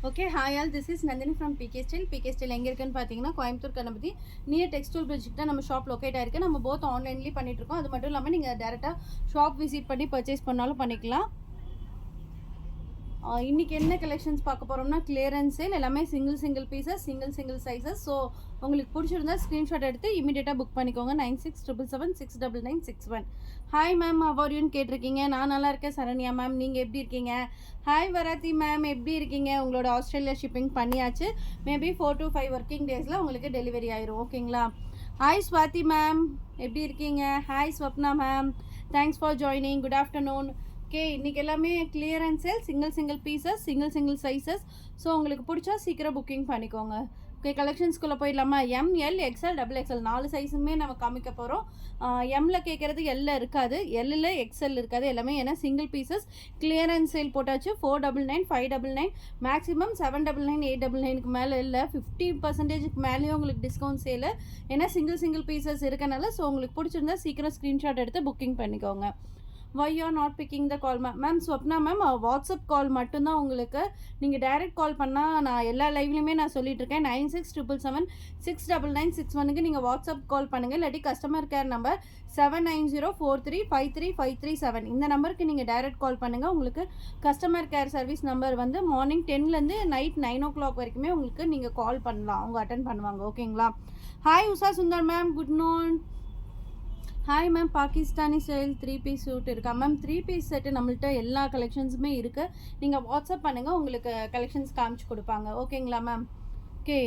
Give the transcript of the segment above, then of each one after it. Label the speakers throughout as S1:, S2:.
S1: Okay hi all this is Nandini from PK style எங்கே இருக்குன்னு பார்த்தீங்கன்னா கோயம்புத்தூர் கணபதி நியர் டெக்ஸ்டைல் பிரிட்ஜுக்கு தான் நம்ம ஷாப் லொக்கேட் ஆயிருக்கு. நம்ம போத் ஆன்லைன்லேயும் பண்ணிட்டு இருக்கோம். அது மட்டும் இல்லாமல் நீங்கள் டேரெக்டாக ஷாப் விசிட் பண்ணி பர்ச்சேஸ் பண்ணாலும் பண்ணிக்கலாம். இன்றைக்கி என்ன கலெக்ஷன்ஸ் பார்க்க போகிறோம்னா கிளியரன்ஸ் சேல், எல்லாமே single pieces single sizes. So உங்களுக்கு பிடிச்சிருந்தா ஸ்க்ரீன்ஷாட் எடுத்து இமீடியட்டாக புக் பண்ணிக்கோங்க. 9677769961. ஹாய் மேம் அவரியூன்னு கேட்டிருக்கீங்க. நான் நல்லா இருக்கேன் சரண்யா மேம், நீங்கள் எப்படி இருக்கீங்க? ஹாய் வராத்தி மேம், எப்படி இருக்கீங்க? உங்களோட ஆஸ்திரேலியா ஷிப்பிங் பண்ணியாச்சு. மேபி 4 to 5 ஒர்க்கிங் டேஸில் உங்களுக்கு டெலிவரி ஆயிரும். ஓகேங்களா? ஹாய் ஸ்வாதி மேம், எப்படி இருக்கீங்க? Hi Swapna ma'am, thanks for joining. Good afternoon. Okay, இன்றைக்கி எல்லாமே clearance sale, single pieces single sizes. So உங்களுக்கு பிடிச்சா சீக்கிரம் புக்கிங் பண்ணிக்கோங்க. ஓகே, கலெக்ஷன்ஸ்குள்ளே போயிடலாமா? ML XL XXL 4 சைஸுமே நம்ம காமிக்க போகிறோம். எம்மில் கேட்குறது எல்லில் இருக்காது, எல்லில் எக்ஸ்எல் இருக்காது எல்லாமே. ஏன்னா சிங்கிள் பீசஸ் கிளியரன்ஸ் சேல் போட்டாச்சு. 499 599 மேக்ஸிமம் 799 899க்கு மேலே இல்லை, 50% மேலேயும் உங்களுக்கு டிஸ்கவுண்ட் சேலு. ஏன்னா சிங்கிள் பீசஸ் இருக்கனால. ஸோ உங்களுக்கு பிடிச்சிருந்தா சீக்கிரம் ஸ்க்ரீன்ஷாட் எடுத்து புக்கிங் பண்ணிக்கோங்க. Why are not picking the call ma'am? Swapna ma'am, WhatsApp call மட்டும்தான் உங்களுக்கு. நீங்கள் டைரக்ட் கால் பண்ணால் நான் எல்லா லைவ்லையுமே நான் சொல்லிட்டு இருக்கேன். 9677769961 நீங்கள் வாட்ஸ்அப் கால் பண்ணுங்கள். இல்லாட்டி கஸ்டமர் கேர் நம்பர் 7904353537 இந்த நம்பருக்கு நீங்கள் டைரக்ட் கால் பண்ணுங்கள். உங்களுக்கு கஸ்டமர் கேர் சர்வீஸ் நம்பர் வந்து மார்னிங் 10லேருந்து நைட் 9 o'clock வரைக்குமே உங்களுக்கு நீங்கள் கால் பண்ணலாம், அவங்க அட்டன் பண்ணுவாங்க. ஓகேங்களா? Hi Usha Sundar ma'am, good noon. Hi ma'am, Pakistani style 3 piece suit இருக்கா மேம்? 3 பீஸ் செட்டு நம்மள்ட்ட எல்லா கலெக்ஷன்ஸுமே இருக்குது. நீங்கள் வாட்ஸ்அப் பண்ணுங்கள், உங்களுக்கு கலெக்ஷன்ஸ் காமிச்சு கொடுப்பாங்க. ஓகேங்களா மேம்? ஓகே,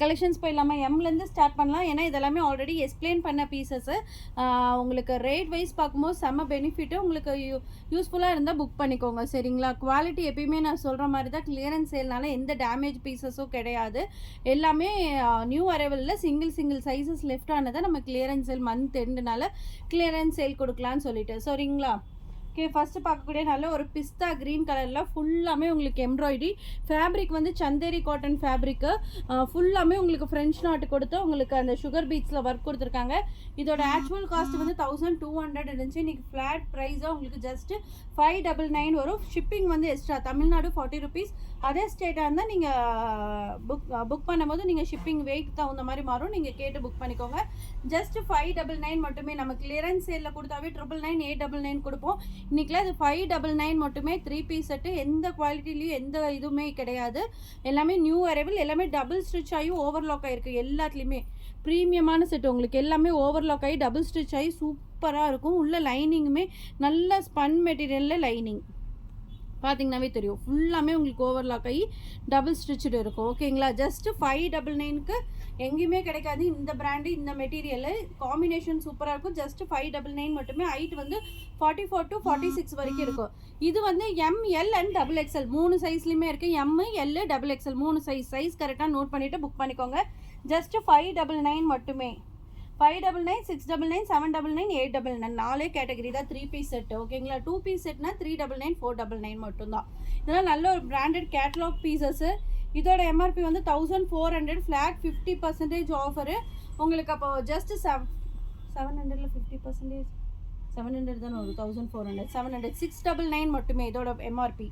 S1: கலெக்ஷன்ஸ் போயிடலாமா? எம்லேருந்து ஸ்டார்ட் பண்ணலாம். ஏன்னா இதெல்லாமே ஆல்ரெடி எக்ஸ்பிளைன் பண்ண பீசஸ்ஸு. உங்களுக்கு ரேட் வைஸ் பார்க்கும்போது செம்ம பெனிஃபிட்டு. உங்களுக்கு யூஸ்ஃபுல்லாக இருந்தால் புக் பண்ணிக்கோங்க. சரிங்களா? குவாலிட்டி எப்பயுமே நான் சொல்கிற மாதிரி தான். கிளியரன்ஸ் சேல்னால எந்த டேமேஜ் பீசஸும் கிடையாது. எல்லாமே நியூ அரைவலில் சிங்கிள் சைஸஸ் லெஃப்ட் ஆனதை நம்ம கிளியரன்ஸ் சேல் மந்த் எண்டுனால கிளியரன்ஸ் சேல் கொடுக்கலான்னு சொல்லிட்டு. சரிங்களா? ஓகே, ஃபஸ்ட்டு பார்க்கக்கூடிய நல்ல ஒரு பிஸ்தா க்ரீன் கலரில் ஃபுல்லாமே உங்களுக்கு எம்ப்ராய்டரி ஃபேப்ரிக் வந்து சந்தேரி காட்டன் ஃபேப்ரிக்கு. ஃபுல்லாமே உங்களுக்கு ஃப்ரெஞ்ச் நாட்டு கொடுத்து உங்களுக்கு அந்த சுகர் பீட்ஸில் ஒர்க் கொடுத்துருக்காங்க. இதோட ஆக்சுவல் காஸ்ட் வந்து 1200 இருந்துச்சு. இன்றைக்கி ஃப்ளாட் ப்ரைஸாக உங்களுக்கு ஜஸ்ட்டு 599 வரும். ஷிப்பிங் வந்து எக்ஸ்ட்ரா, தமிழ்நாடு 40 rupees. அதே ஸ்டேட்டாக இருந்தால் நீங்கள் புக் பண்ணும்போது நீங்கள் ஷிப்பிங் வெயிட் தகுந்த மாதிரி மாறும். நீங்கள் கேட்டு புக் பண்ணிக்கோங்க. ஜஸ்ட்டு 599 மட்டுமே. நம்ம கிளியரன்ஸ் சேலில் கொடுத்தாவே 999 899 கொடுப்போம். இன்றைக்கில் அது 599 மட்டுமே. 3 பீஸ் செட்டு எந்த குவாலிட்டிலையும் எந்த இதுவுமே கிடையாது. எல்லாமே நியூ அரைவல், எல்லாமே டபுள் ஸ்டிச் ஆகி ஓவர்லாக் ஆகிருக்கு. எல்லாத்துலேயுமே ப்ரீமியமான செட்டு. உங்களுக்கு எல்லாமே ஓவர்லாக் ஆகி டபுள் ஸ்டிச் ஆகி சூப்பராக இருக்கும். உள்ள லைனிங்குமே நல்ல ஸ்பன் மெட்டீரியலில் லைனிங் பார்த்தீங்கன்னாவே தெரியும். ஃபுல்லாமே உங்களுக்கு ஓவர்லாக் ஆகி டபுள் ஸ்டிச்சுடு இருக்கும். ஓகேங்களா? ஜஸ்ட்டு 599க்கு எங்கேயுமே கிடைக்காது. இந்த பிராண்டு இந்த மெட்டீரியலு காம்பினேஷன் சூப்பராக இருக்கும். ஜஸ்ட்டு 599 மட்டுமே. ஹைட் வந்து 44 to 46 வரைக்கும் இருக்கும். இது வந்து ML and XXL 3 சைஸ்லையுமே இருக்குது. ML XXL 3 சைஸ் கரெக்டாக நோட் பண்ணிவிட்டு புக் பண்ணிக்கோங்க. ஜஸ்ட்டு 599 மட்டுமே. 599 699 799 899 4 கேட்டகரி தான் 3 பீஸ் செட்டு. ஓகேங்களா? 2 பீஸ் செட்னா 399 499 மட்டும்தான். இதெல்லாம் நல்ல ஒரு பிராண்டட் கேட்லாக் பீசஸ்ஸு. இதோட எம்ஆர்பி வந்து 1400, ஃப்ளாட் 50% ஆஃபரு உங்களுக்கு. அப்போ ஜஸ்ட்டு 700ல் 50% 700 தான் வரும். 1400 700 699 மட்டுமே இதோட எம்ஆர்பி.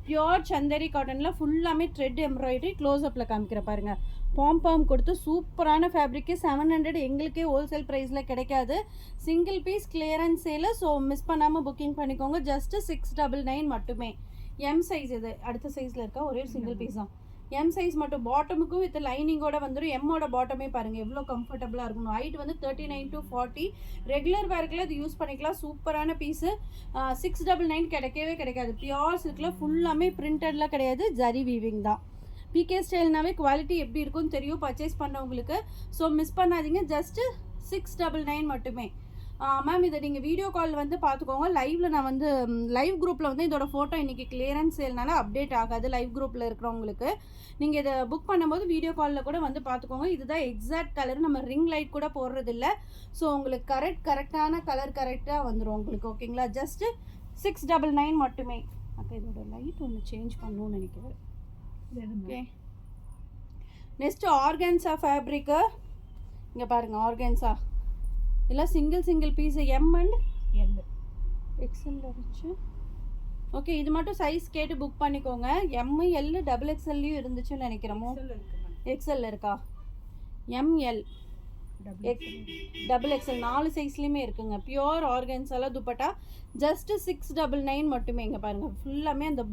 S1: பியோர் சந்தேரி காட்டனில் ஃபுல்லாமே த்ரெட் எம்ப்ராய்டரி. க்ளோஸ்அப்பில் காமிக்கிற பாருங்கள். பாம் கொடுத்து சூப்பரான ஃபேப்ரிக்கு. 700 எங்களுக்கே ஹோல்சேல் ப்ரைஸில் கிடைக்காது. Single piece clearance sale. So miss பண்ணாமல் புக்கிங் பண்ணிக்கோங்க. ஜஸ்ட்டு 699 மட்டுமே. எம் சைஸ் இது. அடுத்த சைஸில் இருக்கா ஒரே சிங்கிள் பீஸ் தான். எம் சைஸ் மட்டும். பாட்டமுக்கும் வித் லைனிங்கோட வந்துடும். எம்மோட பாட்டமே பாருங்கள் எவ்வளோ கம்ஃபர்டபுளாக இருக்கணும். ஹைட் வந்து 39 to 40. ரெகுலர் வேர்க்கில் இது யூஸ் பண்ணிக்கலாம். சூப்பரான பீஸு. 699 கிடைக்கவே கிடைக்காது. பியோர் சில்கில் ஃபுல்லாமே பிரிண்டட்லாம் கிடையாது, ஜரி வீவிங் தான். பிகே ஸ்டைல்னாவே குவாலிட்டி எப்படி இருக்குன்னு தெரியும் பர்ச்சேஸ் பண்ணவங்களுக்கு. ஸோ மிஸ் பண்ணாதீங்க. ஜஸ்ட்டு 699 மட்டுமே. மேம் இதை நீங்கள் வீடியோ கால் வந்து பார்த்துக்கோங்க. லைவில் நான் வந்து லைவ் குரூப்பில் வந்து இதோட ஃபோட்டோ இன்றைக்கி கிளியரன்ஸ் சேல்னால அப்டேட் ஆகாது. லைவ் குரூப்பில் இருக்கிறவங்களுக்கு நீங்கள் இதை புக் பண்ணும்போது வீடியோ காலில் கூட வந்து பார்த்துக்கோங்க. இதுதான் எக்ஸாக்ட் கலர். நம்ம ரிங் லைட் கூட போடுறதில்ல. ஸோ உங்களுக்கு கரெக்டான கலர் கரெக்டாக வந்துடும் உங்களுக்கு. ஓகேங்களா? ஜஸ்ட்டு 699 மட்டுமே. அப்போ இதோட லைட் ஒன்று சேஞ்ச் பண்ணணும்னு நினைக்கிறேன். Okay, next organza fabric. இங்கே பாருங்கள், ஆர்கன்ஸா இல்லை single piece. M and L XL வச்சு ஓகே, இது மட்டும் சைஸ் கேட்டு புக் பண்ணிக்கோங்க. ML XXLலையும் இருந்துச்சுன்னு நினைக்கிறோமோ. எக்ஸ்எல் இருக்கா? ML XXL 4 சைஸ்லையுமே இருக்குங்க. பியோர் ஆர்கன்ஸால துப்பட்டா ஜஸ்ட் 699 மட்டுமே. இங்கே பாருங்கள், ஃபுல்லாமே அந்த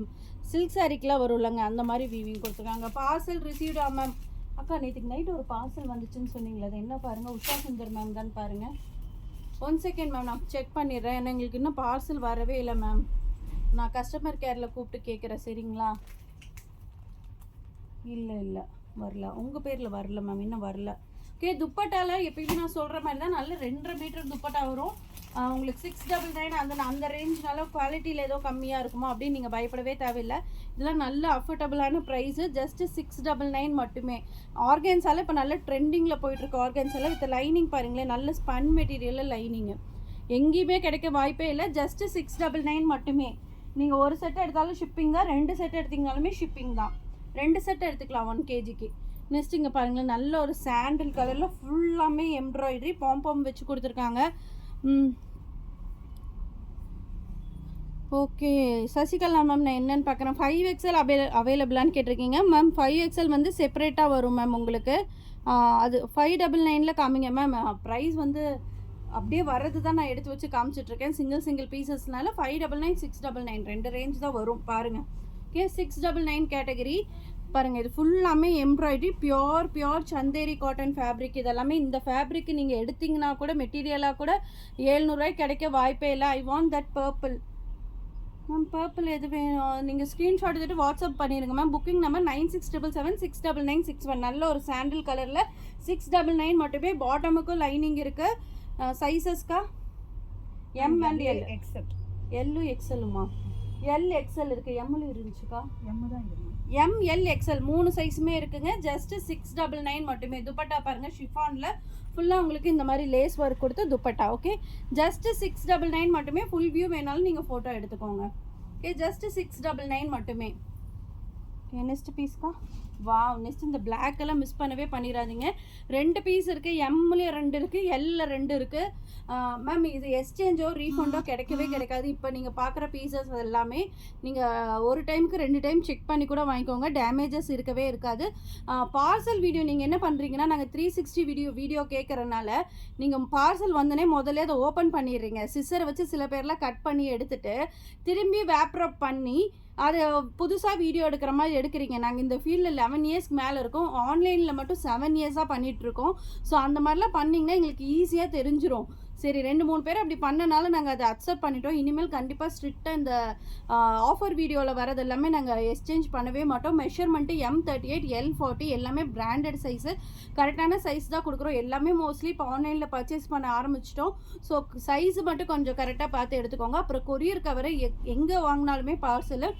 S1: சில்க் சாரிக்கெலாம் வரும்லங்க, அந்த மாதிரி வீவிங் கொடுத்துருக்காங்க. பார்சல் ரிசீவ்டா மேம்? அக்கா நேற்றுக்கு நைட் ஒரு பார்சல் வந்துச்சுன்னு சொன்னீங்களே, அது என்ன பாருங்கள், உஷா சுந்தர் மேம் தான் பாருங்கள். 1 செகண்ட் மேம், நான் செக் பண்ணிடுறேன். ஏன்னா எங்களுக்கு இன்னும் பார்சல் வரவே இல்லை மேம். நான் கஸ்டமர் கேரில் கூப்பிட்டு கேட்குறேன், சரிங்களா? இல்லை வரல, உங்கள் பேரில் வரல மேம், இன்னும் வரல. ஓகே, துப்பட்டாவில் எப்பயுமே நான் சொல்கிற மாதிரி தான் நல்ல 2.5 மீட்டர் துப்பட்டா வரும். உங்களுக்கு 699 அந்த ரேஞ்ச்னால குவாலிட்டியில் ஏதோ கம்மியாக இருக்குமோ அப்படின்னு நீங்கள் பயப்படவே தேவையில்லை. இதெல்லாம் நல்ல அஃபோர்டபுளான ப்ரைஸு, ஜஸ்ட்டு 699 மட்டுமே. ஆர்கன்ஸால் இப்போ நல்ல ட்ரெண்டிங்கில் போயிட்டுருக்கு. ஆர்கன்ஸால் வித் லைனிங் பாருங்களேன், நல்ல ஸ்பன் மெட்டீரியலில் லைனிங்கு எங்கேயுமே கிடைக்க வாய்ப்பே இல்லை. ஜஸ்ட்டு 699 மட்டுமே. நீங்கள் ஒரு செட் எடுத்தாலும் ஷிப்பிங் தான், 2 செட் எடுத்திங்கனாலுமே ஷிப்பிங் தான். 2 செட் எடுத்துக்கலாம் 1 kgக்கு. நெக்ஸ்ட் இங்கே பாருங்களேன், நல்ல ஒரு சாண்டில் கலரில் ஃபுல்லாமே எம்ப்ராய்டரி பாம்பம் வச்சு கொடுத்துருக்காங்க. ஓகே சசிகலா மேம், நான் என்னென்னு பார்க்குறேன். 5XL அவைலபிளான்னு கேட்டிருக்கீங்க மேம். 5XL வந்து செப்பரேட்டாக வரும் மேம் உங்களுக்கு. அது 599 காமிங்க மேம். ப்ரைஸ் வந்து அப்படியே வர்றது தான் நான் எடுத்து வச்சு காமிச்சிட்ருக்கேன். சிங்கிள் பீசஸ்னால 599 699 2 ரேஞ்ச் தான் வரும் பாருங்கள். ஓகே, 699 கேட்டகரி பாருங்கள். இது ஃபுல்லாமே embroidery, pure Chanderi cotton fabric. இதெல்லாமே இந்த ஃபேப்ரிக் நீங்கள் எடுத்திங்கன்னா கூட மெட்டீரியலாக கூட 700 ரூபாய்க்கு கிடைக்க வாய்ப்பே இல்லை. I want that purple ma'am. Purple எது வேணும் நீங்கள் ஸ்க்ரீன்ஷாட் எடுத்துகிட்டு வாட்ஸ்அப் பண்ணிடுங்க மேம். புக்கிங் நம்பர் 9677 நல்ல ஒரு சாண்டில் கலரில் 699 மட்டுமே. பாட்டமுக்கும் லைனிங் இருக்குது. சைஸஸ்க்கா M and L except L எக்ஸலுமா? LXL இருக்குது, எம்மில் இருந்துச்சுக்கா? ML XL 3 சைஸுமே இருக்குங்க. ஜஸ்ட் 699 மட்டுமே. துப்பட்டா பாருங்கள், ஷிஃபானில் ஃபுல்லாக உங்களுக்கு இந்த மாதிரி லேஸ் ஒர்க் கொடுத்து துப்பட்டா. ஓகே, ஜஸ்ட் 699 மட்டுமே. ஃபுல் வியூ வேணாலும் நீங்கள் ஃபோட்டோ எடுத்துக்கோங்க. ஓகே, ஜஸ்ட் 699 மட்டுமே. நெக்ஸ்ட் பீஸ்க்கா? வா, நெக்ஸ்ட் இந்த பிளாக் எல்லாம் மிஸ் பண்ணவே பண்ணிடாதீங்க. 2 பீஸ் இருக்குது, எம்லேயும் 2 இருக்குது, எல்ல 2 இருக்குது மேம். இது எக்ஸ்சேஞ்சோ ரீஃபண்டோ கிடைக்கவே கிடைக்காது. இப்போ நீங்கள் பார்க்குற பீசஸ் எல்லாமே நீங்கள் ஒரு டைமுக்கு 2 டைம் செக் பண்ணி கூட வாங்கிக்கோங்க. டேமேஜஸ் இருக்கவே இருக்காது. பார்சல் வீடியோ நீங்கள் என்ன பண்ணுறீங்கன்னா, நாங்கள் 360 வீடியோ கேட்குறனால நீங்கள் பார்சல் வந்தோடனே முதல்ல அதை ஓப்பன் பண்ணிடுறீங்க. சிஸ்ஸரை வச்சு சில பேர்லாம் கட் பண்ணி எடுத்துகிட்டு திரும்பி வேப்ரப் பண்ணி அது புதுசாக வீடியோ எடுக்கிற மாதிரி எடுக்கிறீங்க. நாங்கள் இந்த ஃபீல்டில் 11 இயர்ஸ்க்கு மேலே இருக்கோம். ஆன்லைனில் மட்டும் 7 இயர்ஸாக பண்ணிகிட்ருக்கோம். ஸோ அந்த மாதிரிலாம் பண்ணிங்கன்னா எங்களுக்கு ஈஸியாக தெரிஞ்சிடும். சரி, 2-3 பேர் அப்படி பண்ணனால நாங்கள் அதை அக்செப்ட் பண்ணிட்டோம். இனிமேல் கண்டிப்பாக ஸ்ட்ரிக்டாக இந்த ஆஃபர் வீடியோவில் வரது எல்லாமே நாங்கள் எக்ஸ்சேஞ்ச் பண்ணவே மாட்டோம். மெஷர்மெண்ட்டு M38 L40 எல்லாமே பிராண்டட் சைஸு, கரெக்டான சைஸ் தான் கொடுக்குறோம். எல்லாமே மோஸ்ட்லி இப்போ ஆன்லைனில் பர்ச்சேஸ் பண்ண ஆரம்பிச்சிட்டோம். ஸோ சைஸு மட்டும் கொஞ்சம் கரெக்டாக பார்த்து எடுத்துக்கோங்க. அப்புறம் கொரியர் கவரை எங்கே வாங்கினாலுமே பார்சலு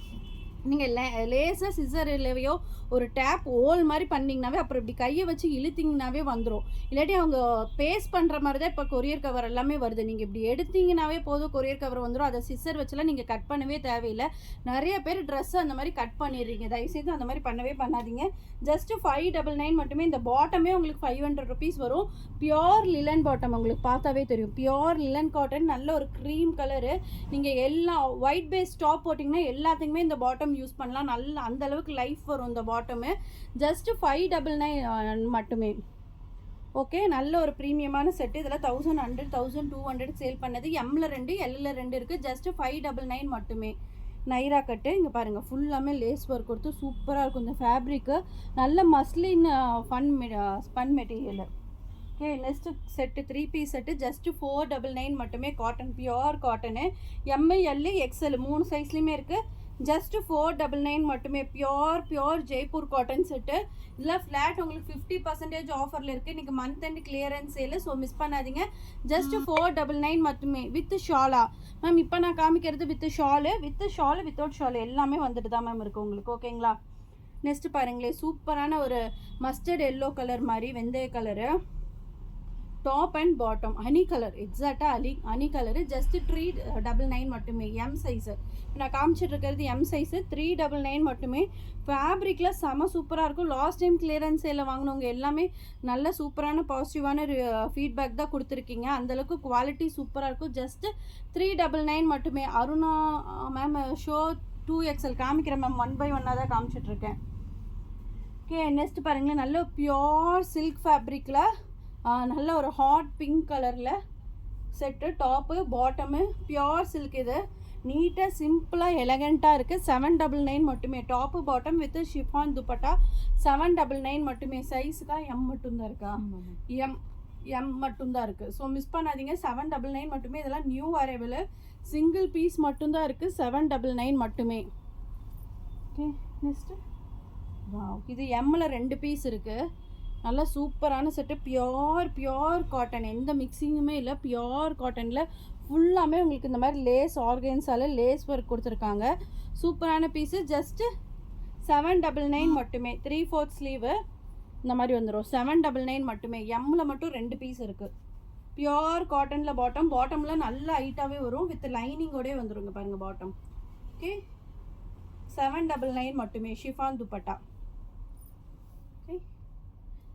S1: நீங்கள் லேசாக சிசர்லையோ ஒரு டேப் ஓல் மாதிரி பண்ணிங்கனாவே அப்புறம் இப்படி கையை வச்சு இழுத்திங்கனாவே வந்துடும். இல்லாட்டி அவங்க பேஸ்ட் பண்ணுற மாதிரி தான் இப்போ கொரியர் கவர் எல்லாமே வருது. நீங்கள் இப்படி எடுத்திங்கனாவே போதும், கொரியர் கவர் வந்துடும். அதை சிசர் வச்சுலாம் நீங்கள் கட் பண்ணவே தேவையில்லை. நிறைய பேர் ட்ரெஸ்ஸை அந்த மாதிரி கட் பண்ணிடுறீங்க. தயவுசெய்து அந்த மாதிரி பண்ணவே பண்ணாதீங்க. ஜஸ்ட்டு 599 மட்டுமே. இந்த பாட்டமே உங்களுக்கு 500 ருபீஸ் வரும். பியோர் லிலன் பாட்டம், உங்களுக்கு பார்த்தாவே தெரியும். பியோர் லிலன் காட்டன், நல்ல ஒரு க்ரீம் கலரு. நீங்கள் எல்லா ஒயிட் பேஸ் டாப் போட்டிங்கன்னா எல்லாத்துக்குமே இந்த பாட்டம் யூஸ் பண்ணலாம். நல்ல அந்த அளவுக்கு லைஃப் வரும் இந்த பாட்டமு. ஜஸ்ட் 599 மட்டுமே. ஓகே, நல்ல ஒரு ப்ரீமியமான செட்டு. இதில் 1100 1200 சேல் பண்ணது. எம்ல 2 எல்ல 2 இருக்குது. ஜஸ்ட் 599 மட்டுமே. நைரா கட்டு இங்கே பாருங்கள், ஃபுல்லாமே லேஸ் ஒர்க் கொடுத்து சூப்பராக இருக்கும். இந்த ஃபேப்ரிக்கு நல்ல muslin spun material. Okay, next set 3 piece set. Just 499 மட்டுமே. Cotton, pure cotton. ML XL 3 சைஸ்லேயுமே இருக்குது. ஜஸ்ட்டு 499 மட்டுமே. Pure Jaipur cotton set. இதில் ஃப்ளாட் உங்களுக்கு 50% ஆஃபரில் இருக்குது. இன்றைக்கி month and clearance sale, so miss பண்ணாதீங்க. ஜஸ்ட்டு 499 மட்டுமே. வித் ஷாலா மேம். இப்போ நான் காமிக்கிறது வித் ஷாலு, வித்தவுட் ஷாலு எல்லாமே வந்துட்டு தான் மேம் இருக்குது உங்களுக்கு. ஓகேங்களா? நெக்ஸ்ட்டு பாருங்களேன், சூப்பரான ஒரு மஸ்டர்ட் எல்லோ கலர் மாதிரி வெந்தய colour. Top and bottom honey colour, எக்ஸாக்டாக ஹனி கலரு, ஜஸ்ட் 399 மட்டுமே. எம் சைஸு நான் காமிச்சிட்டு இருக்கிறது எம் சைஸு, 399 மட்டுமே. ஃபேப்ரிக்கில் செம சூப்பராக இருக்கும். லாஸ்ட் டைம் கிளியரன்ஸ் சேலில் வாங்கினவங்க எல்லாமே நல்ல சூப்பரான பாசிட்டிவான ஃபீட்பேக் தான் கொடுத்துருக்கீங்க. அந்தளவுக்கு குவாலிட்டி சூப்பராக இருக்கும். ஜஸ்ட்டு 399 மட்டுமே. அருணா மேம் ஷோ 2XL காமிக்கிறேன் மேம், 1 by 1 தான் காமிச்சிட்ருக்கேன். ஓகே, நெக்ஸ்ட் பாருங்களேன், நல்ல பியோர் சில்க் ஃபேப்ரிக்கில் நல்ல ஒரு ஹாட் பிங்க் கலரில் set, top bottom pure silk. இது நீட்டாக சிம்பிளாக எலகண்ட்டாக இருக்குது. 799 மட்டுமே. Top bottom with chiffon dupatta 799 மட்டுமே. சைஸுக்கா எம் மட்டும்தான் இருக்கா? எம் மட்டும்தான் இருக்குது. ஸோ மிஸ் பண்ணாதீங்க. 799 மட்டுமே. இதெல்லாம் நியூ அரைவல், சிங்கிள் பீஸ் மட்டும்தான் இருக்குது. 799 மட்டுமே. ஓகே, நெக்ஸ்ட்டு இது எம்மில் 2 பீஸ் இருக்குது. நல்லா சூப்பரான செட்டு, பியோர் காட்டன், எந்த மிக்சிங்குமே இல்லை. பியோர் காட்டனில் ஃபுல்லாமே உங்களுக்கு இந்த மாதிரி லேஸ் ஆர்கன்ஸால் லேஸ் ஒர்க் கொடுத்துருக்காங்க. சூப்பரான பீஸு. ஜஸ்ட்டு 799 மட்டுமே. 3/4 ஸ்லீவு இந்த மாதிரி வந்துடும். 799 மட்டுமே. எம்மில் மட்டும் 2 பீஸ் இருக்குது. பியோர் காட்டனில் பாட்டமில் நல்ல ஹைட்டாகவே வரும். வித் லைனிங்கோடே வந்துடுங்க பாருங்கள் பாட்டம். ஓகே, 799 மட்டுமே. ஷிஃபான் துப்பட்டா. ஓகே,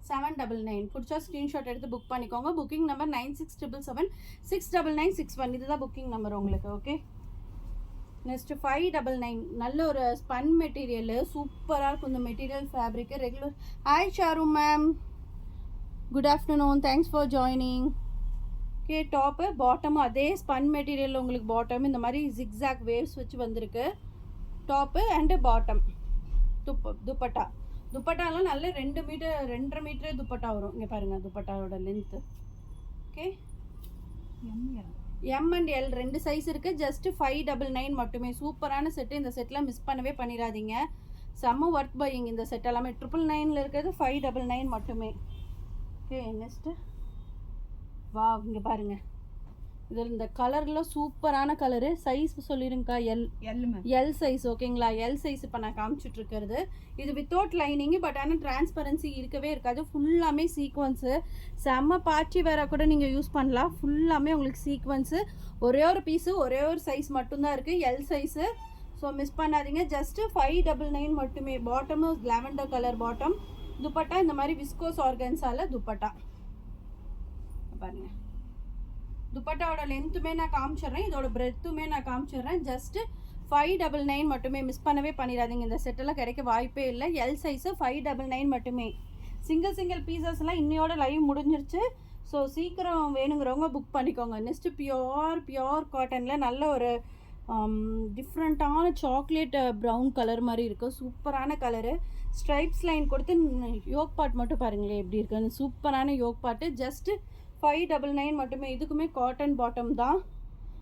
S1: 799. பிடிச்சா ஸ்க்ரீன்ஷாட் எடுத்து புக் பண்ணிக்கோங்க. Booking number 9677769961. இதுதான் புக்கிங் நம்பர் உங்களுக்கு. Okay, next 599. நல்ல ஒரு ஸ்பன் மெட்டீரியலு, சூப்பராக இருக்கும் இந்த material fabric. Regular. Hi Sharu ma'am, good afternoon, thanks for joining. Okay, top பாட்டமும் அதே ஸ்பன் மெட்டீரியல். உங்களுக்கு பாட்டம் இந்த மாதிரி ஜிக்ஸாக் வேவ்ஸ் வச்சு வந்திருக்கு. Top and bottom. துப்பட்டா துப்பட்டாலாம் நல்ல 2 மீட்டர் 2.5 மீட்டர் துப்பட்டா வரும். இங்கே பாருங்கள் துப்பட்டாவோட length. Okay, M and L 2 size இருக்குது. ஜஸ்ட்டு 599 மட்டுமே. சூப்பரான செட்டு. இந்த செட்டில் மிஸ் பண்ணவே பண்ணிடாதீங்க. செம்ம ஒர்க் பையிங் இந்த செட் எல்லாமே. 999 இருக்கிறது 599 மட்டுமே. ஓகே, நெக்ஸ்ட்டு இங்கே பாருங்கள். இதில் இந்த கலரில் சூப்பரான கலரு. சைஸ் சொல்லிடுங்கக்கா. L size. ஓகேங்களா, எல் சைஸ் இப்போ நான் காமிச்சிட்ருக்கிறது. இது வித்தவுட் லைனிங்கு, பட் ஆனால் டிரான்ஸ்பரன்சி இருக்கவே இருக்காது. ஃபுல்லாமே சீக்வன்ஸு. செம்ம பார்ட்டி வேற கூட நீங்கள் யூஸ் பண்ணலாம். ஃபுல்லாமே உங்களுக்கு சீக்வன்ஸு. ஒரே ஒரு பீஸு, ஒரே ஒரு சைஸ் மட்டும்தான் இருக்குது, எல் சைஸு. ஸோ மிஸ் பண்ணாதீங்க. ஜஸ்ட்டு 599 மட்டுமே. பாட்டமும் லாவெண்டர் கலர் பாட்டம். துப்பட்டா இந்த மாதிரி விஸ்கோஸ் ஆர்கன்ஸால் துப்பட்டா பாருங்கள். துப்பட்டாவோட லென்த்துமே நான் காமிச்சிட்றேன், இதோட பிரெத்துமே நான் காமிச்சிட்றேன். ஜஸ்ட்டு 599 மட்டுமே. மிஸ் பண்ணவே பண்ணிடாதீங்க. இந்த செட்டெல்லாம் கிடைக்க வாய்ப்பே இல்லை. எல் சைஸு 599 மட்டுமே. சிங்கிள் பீசஸ்லாம் இன்னையோட லைவ் முடிஞ்சிருச்சு. ஸோ சீக்கிரம் வேணுங்கிறவங்க புக் பண்ணிக்கோங்க. நெக்ஸ்ட்டு பியோர் காட்டனில் நல்ல ஒரு டிஃப்ரெண்ட்டான சாக்லேட் ப்ரௌன் கலர் மாதிரி இருக்குது. சூப்பரான கலரு. ஸ்ட்ரைப்ஸ் லைன் கொடுத்து யோக் பாட் மட்டும் பாருங்களேன் எப்படி இருக்குன்னு. சூப்பரான யோக் பாட்டு. ஜஸ்ட்டு 599 மட்டுமே. இதுக்குமே காட்டன் பாட்டம் தான்.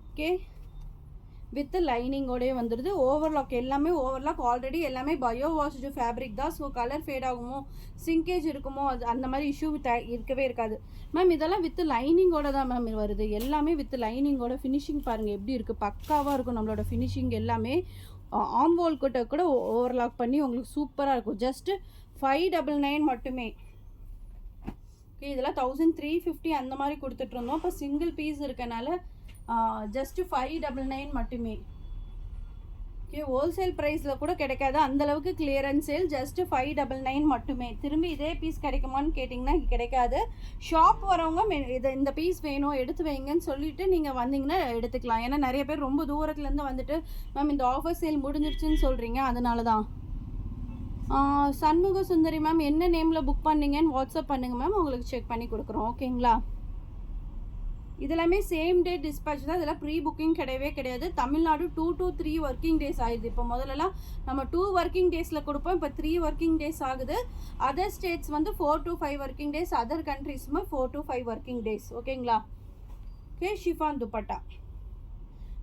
S1: ஓகே, வித் லைனிங்கோடே வந்துடுது. ஓவர்லாக் எல்லாமே ஓவர்லாக். ஆல்ரெடி எல்லாமே பயோ வாஷ்டு ஃபேப்ரிக் தான். ஸோ கலர் ஃபேட் ஆகுமோ, சிங்கேஜ் இருக்குமோ, அது அந்த மாதிரி இஷ்யூ இருக்கவே இருக்காது மேம். இதெல்லாம் வித் லைனிங்கோட தான் மேம் வருது. எல்லாமே வித் லைனிங்கோட. ஃபினிஷிங் பாருங்கள் எப்படி இருக்குது. பக்காவாக இருக்கும் நம்மளோட ஃபினிஷிங் எல்லாமே. ஆம்போல் கிட்ட கூட ஓவர்லாக் பண்ணி உங்களுக்கு சூப்பராக இருக்கும். ஜஸ்ட்டு 599 மட்டுமே. ஓகே, இதெல்லாம் 1350 அந்த மாதிரி கொடுத்துட்ருந்தோம். இப்போ சிங்கிள் பீஸ் இருக்கனால ஜஸ்ட்டு 599 மட்டுமே. ஓகே, ஹோல்சேல் ப்ரைஸில் கூட கிடைக்காது, அந்தளவுக்கு கிளியரன்ஸ் சேல். ஜஸ்ட்டு 599 மட்டுமே. திரும்பி இதே பீஸ் கிடைக்குமான்னு கேட்டிங்கன்னா கிடைக்காது. ஷாப் வரவங்க இந்த பீஸ் வேணும் எடுத்து வைங்கன்னு சொல்லிவிட்டு நீங்கள் வந்தீங்கன்னா எடுத்துக்கலாம். ஏன்னா நிறைய பேர் ரொம்ப தூரத்துலேருந்து வந்துட்டு மேம் இந்த ஆஃபர் சேல் முடிஞ்சிருச்சுன்னு சொல்கிறீங்க, அதனால தான். சண்முக சுந்தரி மேம் என்ன நேமில் புக் பண்ணீங்கன்னு வாட்ஸ்அப் பண்ணுங்கள் மேம், உங்களுக்கு செக் பண்ணி கொடுக்குறோம். ஓகேங்களா, இதெல்லாமே சேம் டே டிஸ்பேச் தான். இதெல்லாம் ப்ரீ புக்கிங் கிடையவே கிடையாது. தமிழ்நாடு 2 to 3 ஒர்க்கிங் டேஸ் ஆயிடுது. இப்போ முதல்லலாம் நம்ம 2 ஒர்க்கிங் டேஸில் கொடுப்போம், இப்போ 3 ஒர்க்கிங் டேஸ் ஆகுது. அதர் ஸ்டேட்ஸ் வந்து 4 to 5 ஒர்க்கிங் டேஸ், அதர் கண்ட்ரீஸுமே 4 to 5 ஒர்க்கிங் டேஸ். ஓகேங்களா. Okay, chiffon dupatta.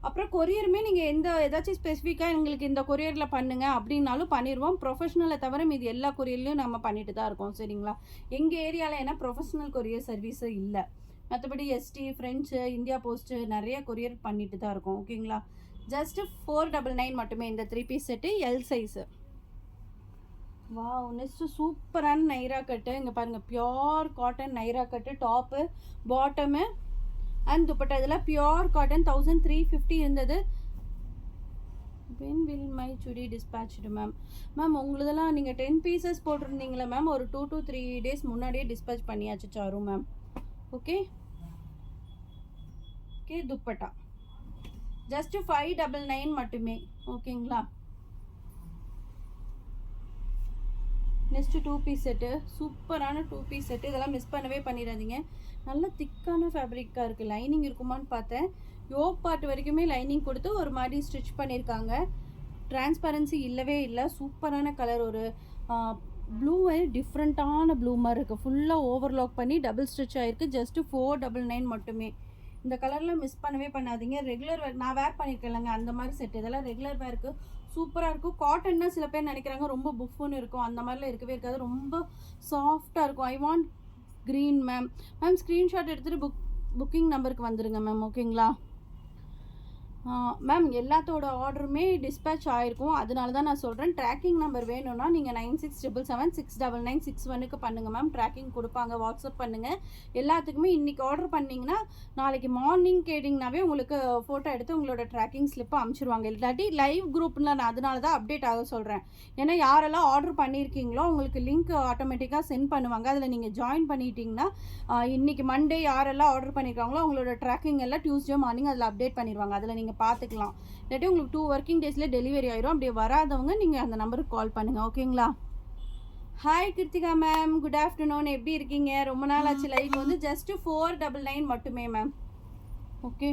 S1: அப்புறம் கொரியருமே நீங்கள் ஏதாச்சும் ஸ்பெசிஃபிக்காக எங்களுக்கு இந்த கொரியரில் பண்ணுங்கள் அப்படின்னாலும் பண்ணிடுவோம். ப்ரொஃபஷனலை தவிர மீது எல்லா கொரியர்லையும் நம்ம பண்ணிட்டு தான் இருக்கோம். சரிங்களா, எங்கள் ஏரியாவில் ஏன்னா ப்ரொஃபஷனல் கொரியர் சர்வீஸு இல்லை. மற்றபடி எஸ்டி, ஃப்ரெஞ்சு, இந்தியா போஸ்ட்டு நிறைய கொரியர் பண்ணிட்டு தான் இருக்கோம். ஓகேங்களா, ஜஸ்ட்டு 499 மட்டுமே இந்த 3 piece set, L size. Wow, next சூப்பரான நைரா கட்டு. இங்கே பாருங்கள், pure cotton Naira cut, top bottom and dupatta. இதெல்லாம் பியோர் காட்டன். 1350 இருந்தது. When will my chudi dispatch ma'am? Ma'am உங்களதெல்லாம் நீங்கள் 10 பீசஸ் போட்டிருந்தீங்களா மேம்? ஒரு 2 to 3 days முன்னாடியே டிஸ்பேச் பண்ணியாச்சு Charu ma'am. Okay okay. Dupatta just 599 மட்டுமே. ஓகேங்களா? நெக்ஸ்ட்டு 2 பீஸ் செட்டு, சூப்பரான 2 பீஸ் செட்டு. இதெல்லாம் மிஸ் பண்ணவே பண்ணிடாதீங்க. நல்ல திக்கான ஃபேப்ரிக்காக இருக்குது. லைனிங் இருக்குமான்னு பார்த்தேன். யோக் பார்ட் வரைக்குமே லைனிங் கொடுத்து ஒரு மாதிரி ஸ்டிச் பண்ணியிருக்காங்க. டிரான்ஸ்பரன்சி இல்லவே இல்லை. சூப்பரான கலர். ஒரு ப்ளூவே டிஃப்ரெண்ட்டான ப்ளூ மாதிரி இருக்குது. ஃபுல்லாக ஓவர்லாக் பண்ணி டபுள் ஸ்டிச் ஆகிருக்கு. ஜஸ்ட்டு 499 மட்டுமே. இந்த கலரில் மிஸ் பண்ணவே பண்ணாதீங்க. ரெகுலர் வேர் நான் வேர் பண்ணியிருக்கேன்லங்க, அந்த மாதிரி செட். இதெல்லாம் ரெகுலர் வேருக்கு சூப்பராக இருக்கும். காட்டன்னா சில பேர் நினைக்கிறாங்க ரொம்ப புஃப்னு இருக்கும். அந்த மாதிரிலாம் இருக்கவே இருக்காது. ரொம்ப சாஃப்டாக இருக்கும். I want green ma'am. Ma'am screenshot எடுத்துகிட்டு புக்கிங் நம்பருக்கு வந்துடுங்க மேம். ஓகேங்களா மேம்? எல்லாத்தோட ஆர்டருமே டிஸ்பேச் ஆகிருக்கும். அதனால தான் நான் சொல்கிறேன். ட்ராக்கிங் நம்பர் வேணும்னா நீங்கள் 9677769961 பண்ணுங்கள் மேம். ட்ராக்கிங் கொடுப்பாங்க. வாட்ஸ்அப் பண்ணுங்கள். எல்லாத்துக்குமே இன்றைக்கி ஆர்டர் பண்ணிங்கன்னா நாளைக்கு மார்னிங் கேட்டிங்கனாவே உங்களுக்கு ஃபோட்டோ எடுத்து உங்களோட ட்ராக்கிங் ஸ்லிப்பை அனுப்பிச்சிடுவாங்க. இல்லாட்டி லைவ் குரூப்பில் நான் அதனால தான் அப்டேட் ஆக சொல்கிறேன். ஏன்னா யாரெல்லாம் ஆர்டர் பண்ணியிருக்கீங்களோ உங்களுக்கு லிங்க் ஆட்டோமேட்டிக்காக சென்ட் பண்ணுவாங்க. அதில் நீங்கள் ஜாயின் பண்ணிட்டீங்கன்னா இன்றைக்கி மண்டே யாரெல்லாம் ஆர்டர் பண்ணியிருக்காங்களோ அவங்களோட ட்ராக்கிங் எல்லாம் டியூஸ்டே மார்னிங் அதில் அப்டேட் பண்ணிடுவாங்க. அதில் நீங்கள் பார்த்துக்கலாம். இல்லாட்டி உங்களுக்கு 2 ஒர்க்கிங் டேஸில் டெலிவரி ஆயிரும். அப்படி வராதவங்க நீங்கள் அந்த நம்பருக்கு கால் பண்ணுங்கள். ஓகேங்களா? Hi Krithika ma'am, good afternoon. எப்படி இருக்கீங்க? ரொம்ப நாள் ஆச்சு லைவ் வந்து. ஜஸ்ட்டு 499 மட்டுமே மேம். ஓகே.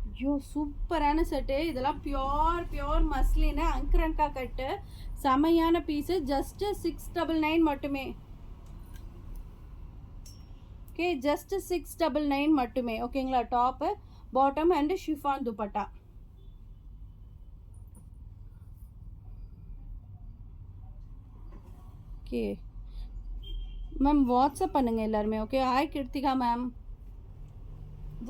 S1: ஐயோ சூப்பரான செட்டு. இதெல்லாம் பியோர் மஸ்லின்னு அங்கரங்கா கட்டு. செமையான பீஸு. ஜஸ்ட்டு 699 மட்டுமே. ஓகே, ஜஸ்ட் 699 மட்டுமே. ஓகேங்களா? Top bottom and chiffon dupatta. Okay ma'am, WhatsApp பண்ணுங்கள் எல்லாருமே. Okay. Hi Krithika ma'am.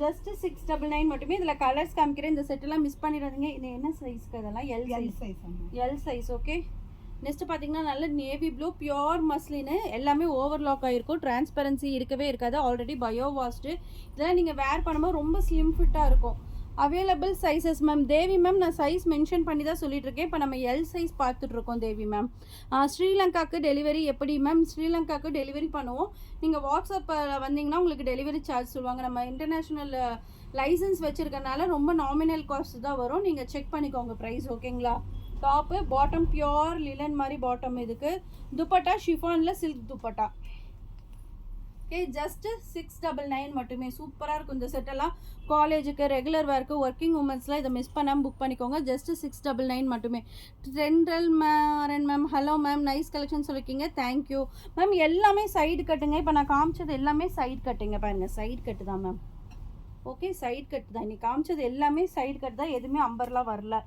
S1: Just 699 மட்டுமே. இதில் கலர்ஸ் காமிக்கிறேன். இந்த செட்டெல்லாம் மிஸ் பண்ணிடாதீங்க. இது என்ன சைஸ்க்கு? அதெல்லாம் எல் சைஸ். ஓகே. நெக்ஸ்ட் பார்த்தீங்கன்னா நல்ல நேவி ப்ளூ பியோர் மஸ்லின்னு. எல்லாமே ஓவர்லாக் ஆகிருக்கும். டிரான்ஸ்பரன்சி இருக்கவே இருக்காது. Already bio washed. இதெல்லாம் நீங்கள் வேர் பண்ணும்போது ரொம்ப ஸ்லிம் ஃபிட்டாக இருக்கும். Available sizes ma'am. Devi ma'am, நான் சைஸ் மென்ஷன் பண்ணி தான் சொல்லிட்டு இருக்கேன். இப்போ நம்ம எல் சைஸ் பார்த்துட்ருக்கோம் தேவி மேம். ஸ்ரீலங்காவுக்கு டெலிவரி எப்படி மேம்? ஸ்ரீலங்காவுக்கு டெலிவரி பண்ணுவோம். நீங்கள் வாட்ஸ்அப்பில் வந்தீங்கன்னா உங்களுக்கு டெலிவரி சார்ஜ் சொல்லுவாங்க. நம்ம இன்டர்நேஷ்னல் லைசன்ஸ் வச்சுருக்கனால ரொம்ப நாமினல் காஸ்ட் தான் வரும். நீங்கள் செக் பண்ணிக்கோங்க ப்ரைஸ். ஓகேங்களா? டாப்பு பாட்டம் பியோர் லிலன் மாதிரி பாட்டம். இதுக்கு துப்பட்டா ஷிஃபானில் சில்க் துப்பட்டா. ஓகே, ஜஸ்ட்டு 699 மட்டுமே. சூப்பராக இருக்கும் இந்த செட்டெல்லாம். காலேஜுக்கு ரெகுலர் வேர்க்கு ஒர்க்கிங் உமன்ஸ்லாம் இதை மிஸ் பண்ணாமல் புக் பண்ணிக்கோங்க. ஜஸ்ட்டு 699 மட்டுமே. ட்ரெண்டல் மேரன் ma'am, hello ma'am, nice collection சொல்லியிருக்கீங்க. Thank you ma'am. எல்லாமே சைடு கட்டுங்க. இப்போ நான் காமிச்சது எல்லாமே சைடு கட்டுங்க. பாருங்கள், சைடு கட்டு தான் மேம். ஓகே, சைடு கட்டு தான். இன்னைக்கு காமிச்சது எல்லாமே சைடு கட்டு தான். எதுவுமே அம்பர்லாம் வரல.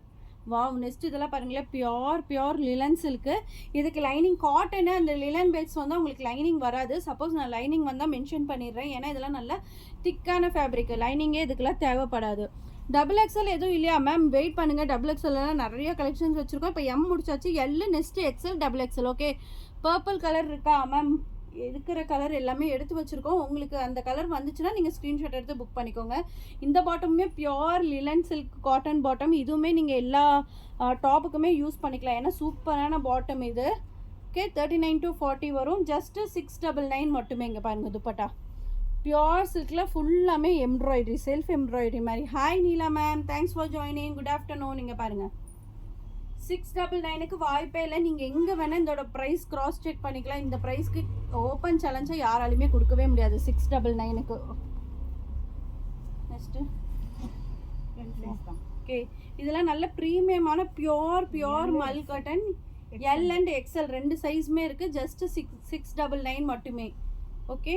S1: வாவ். நெக்ஸ்ட் இதெல்லாம் பாருங்களேன், பியோர் லிலன் சில்க்கு. இதுக்கு லைனிங் காட்டனு. அந்த லிலன் பெல்ட்ஸ் வந்தால் உங்களுக்கு லைனிங் வராது. சப்போஸ் நான் லைனிங் வந்தால் மென்ஷன் பண்ணிடுறேன். ஏன்னா இதெல்லாம் நல்ல திக்கான ஃபேப்ரிக். லைனிங்கே இதுக்கெல்லாம் தேவைப்படாது. XXL எதுவும் இல்லையா மேம்? வெயிட் பண்ணுங்கள். XXLலாம் நிறைய கலெக்ஷன்ஸ் வச்சுருக்கோம். இப்போ M முடிச்சாச்சு. L next XL XXL. Okay. Purple colour இருக்கா மேம்? இருக்கிற கலர் எல்லாமே எடுத்து வச்சுருக்கோம். உங்களுக்கு அந்த கலர் வந்துச்சுன்னா நீங்கள் ஸ்க்ரீன்ஷாட் எடுத்து புக் பண்ணிக்கோங்க. இந்த பாட்டமுமே பியோர் லிலன் சில்க் காட்டன் பாட்டம். இதுவுமே நீங்கள் எல்லா டாப்புக்குமே யூஸ் பண்ணிக்கலாம். ஏன்னா சூப்பரான பாட்டம் இது. ஓகே, 39 to 40 வரும். ஜஸ்ட்டு 699 மட்டுமே. இங்கே பாருங்கள் துப்பட்டா. பியோர் சில்கில் ஃபுல்லாமே எம்ப்ராய்டரி, செல்ஃப் எம்ப்ராய்டரி மாதிரி. Hi Neela ma'am, thanks for joining. Good afternoon. இங்கே பாருங்கள், 699க்கு வாய்ப்பே இல்லை. நீங்கள் எங்கே வேணால் இதோட ப்ரைஸ் க்ராஸ் செக் பண்ணிக்கலாம். இந்த ப்ரைஸ்க்கு ஓப்பன் சேலஞ்சாக யாராலுமே கொடுக்கவே முடியாது 699க்கு. நெக்ஸ்ட்டு ஓகே, இதெல்லாம் நல்ல ப்ரீமியமான pure mul cotton. L and XL 2 சைஸுமே இருக்குது. ஜஸ்ட்டு 699 மட்டுமே. Okay,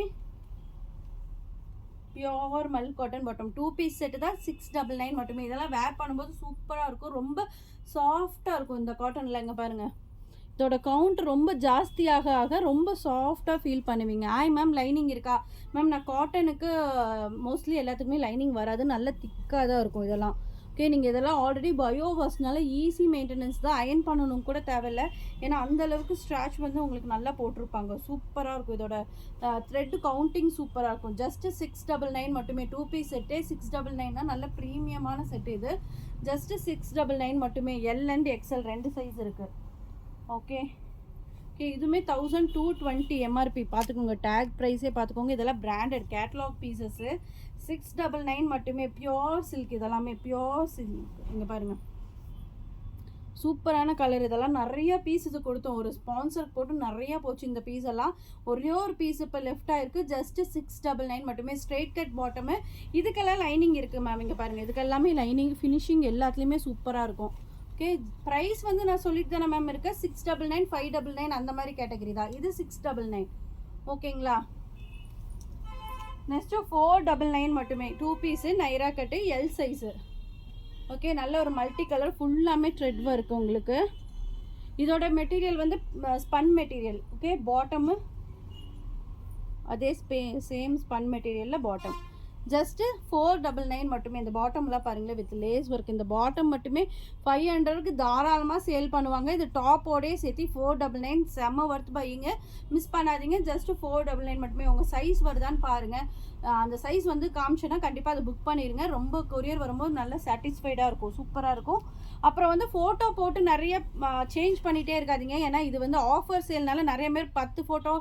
S1: pure mul cotton bottom 2 piece set தான். 699 மட்டுமே. இதெல்லாம் வேர் பண்ணும்போது சூப்பராக இருக்கும். ரொம்ப சாஃப்டாக இருக்கும் இந்த காட்டனில். இங்கே பாருங்கள், இதோட கவுண்ட் ரொம்ப ஜாஸ்தியாக ஆக ரொம்ப சாஃப்டாக ஃபீல் பண்ணுவீங்க. ஆய் மேம், லைனிங் இருக்கா மேம்? நான் காட்டனுக்கு மோஸ்ட்லி எல்லாத்துக்குமே லைனிங் வராது. நல்ல திக்காக தான் இருக்கும் இதெல்லாம். ஓகே, நீங்கள் இதெல்லாம் ஆல்ரெடி பயோ வாஷ்னால ஈஸி மெயின்டெனன்ஸ் தான், அயன் பண்ணணும் கூட தேவையில்ல. ஏன்னா அந்தளவுக்கு ஸ்ட்ராச் வந்து உங்களுக்கு நல்லா போட்டிருப்பாங்க. சூப்பராக இருக்கும். இதோட த்ரெட் கவுண்டிங் சூப்பராக இருக்கும். ஜஸ்ட்டு 699 மட்டுமே. 2 பீஸ் செட்டே 699 நல்ல ப்ரீமியமான செட்டு இது. ஜஸ்ட்டு 699 மட்டுமே. எல் அண்ட் எக்ஸ்எல் 2 சைஸ் இருக்குது. ஓகே ஓகே, இதுவுமே 1220 எம்ஆர்பி பார்த்துக்கோங்க. டேக் ப்ரைஸே பார்த்துக்கோங்க. இதெல்லாம் பிராண்டட் கேட்லாக் பீசஸ்ஸு. 699 மட்டுமே. பியோர் சில்க் இதெல்லாமே, பியோர் சில்க். இங்கே பாருங்கள், சூப்பரான கலர். இதெல்லாம் நிறைய பீஸ் இது கொடுத்தோம். ஒரு ஸ்பான்சர் போட்டு நிறையா போச்சு இந்த பீஸ் எல்லாம். ஒரே ஒரு பீஸ் இப்போ லெஃப்ட் ஆயிருக்கு. ஜஸ்ட்டு 699 மட்டுமே. Straight cut bottom. இதுக்கெல்லாம் லைனிங் இருக்குது மேம். இங்கே பாருங்கள், இதுக்கெல்லாமே லைனிங் ஃபினிஷிங் எல்லாத்துலேயுமே சூப்பராக இருக்கும். ஓகே, ப்ரைஸ் வந்து நான் சொல்லிட்டு தானே மேம் இருக்கேன். 699, 599 அந்த மாதிரி கேட்டகரி தான். இது 699. ஓகேங்களா. நெக்ஸ்ட்டு 499 மட்டுமே. 2 பீஸு நைரா கட்டு எல் சைஸு. ஓகே, நல்ல ஒரு மல்டி கலர் ஃபுல்லாமே த்ரெட் ஒர்க் உங்களுக்கு. இதோட மெட்டீரியல் வந்து ஸ்பன் மெட்டீரியல். ஓகே, பாட்டமு அதே சேம் ஸ்பன் மெட்டீரியலில் பாட்டம். ஜஸ்ட்டு 499 மட்டுமே. இந்த பாட்டம்லாம் பாருங்களேன் வித் லேஸ் ஒர்க். இந்த பாட்டம் மட்டுமே 500க்கு தாராளமாக சேல் பண்ணுவாங்க. இது டாப்போடே சேர்த்து 499. செம்ம ஒர்த் பையிங்க, மிஸ் பண்ணாதீங்க. ஜஸ்ட்டு 499 மட்டுமே. உங்கள் சைஸ் வருதான்னு பாருங்கள். அந்த சைஸ் வந்து காமிச்சேன்னா கண்டிப்பாக அதை புக் பண்ணிடுங்க. ரொம்ப கொரியர் வரும்போது நல்லா சாட்டிஸ்ஃபைடாக இருக்கும், சூப்பராக இருக்கும். அப்புறம் வந்து ஃபோட்டோ போட்டு நிறைய சேஞ்ச் பண்ணிகிட்டே இருக்காதிங்க. ஏன்னா இது வந்து ஆஃபர் சேல்னால நிறைய பேர் 10 ஃபோட்டோ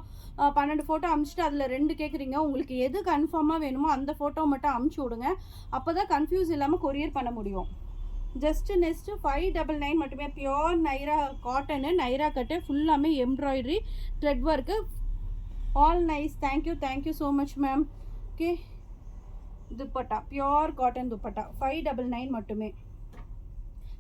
S1: 12 ஃபோட்டோ அனுப்பிச்சிட்டு அதில் 2 கேட்குறீங்க. உங்களுக்கு எது கன்ஃபார்மாக வேணுமோ அந்த ஃபோட்டோ மட்டும் அனுப்பிச்சி விடுங்க. அப்போ தான் கன்ஃபியூஸ் இல்லாமல் கொரியர் பண்ண முடியும். ஜஸ்ட்டு நெக்ஸ்ட்டு 599 மட்டுமே. பியோர் நைரா காட்டனு, நைரா கட்டு ஃபுல்லாமே embroidery thread work. All nice. Thank you so much ma'am. Okay, dupatta pure cotton dupatta 599 மட்டுமே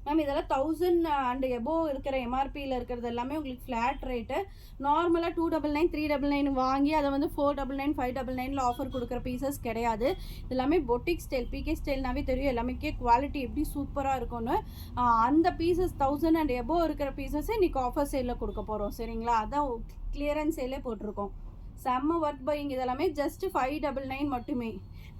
S1: மேம். இதெல்லாம் 1000 அண்ட் எபோவ் இருக்கிற எம்ஆர்பியில் இருக்கிறது எல்லாமே உங்களுக்கு ஃப்ளாட் ரேட்டு. நார்மலாக 299, 399 வாங்கி அதை வந்து 499, 599 ஆஃபர் கொடுக்குற பீசஸ் கிடையாது. எல்லாமே பொட்டிக் ஸ்டைல், பிகே ஸ்டைல்னாவே தெரியும் எல்லாமே குவாலிட்டி எப்படி சூப்பராக இருக்கும்னு. அந்த பீசஸ் 1000 அண்ட் எபோவ் இருக்கிற பீசஸ் இன்றைக்கி ஆஃபர் சேலில் கொடுக்க போகிறோம். சரிங்களா, அதான் கிளியரன்ஸ் சேலே போட்டிருக்கோம். செம்ம ஒர்க் பையிங். இதெல்லாமே ஜஸ்ட்டு 599 மட்டுமே.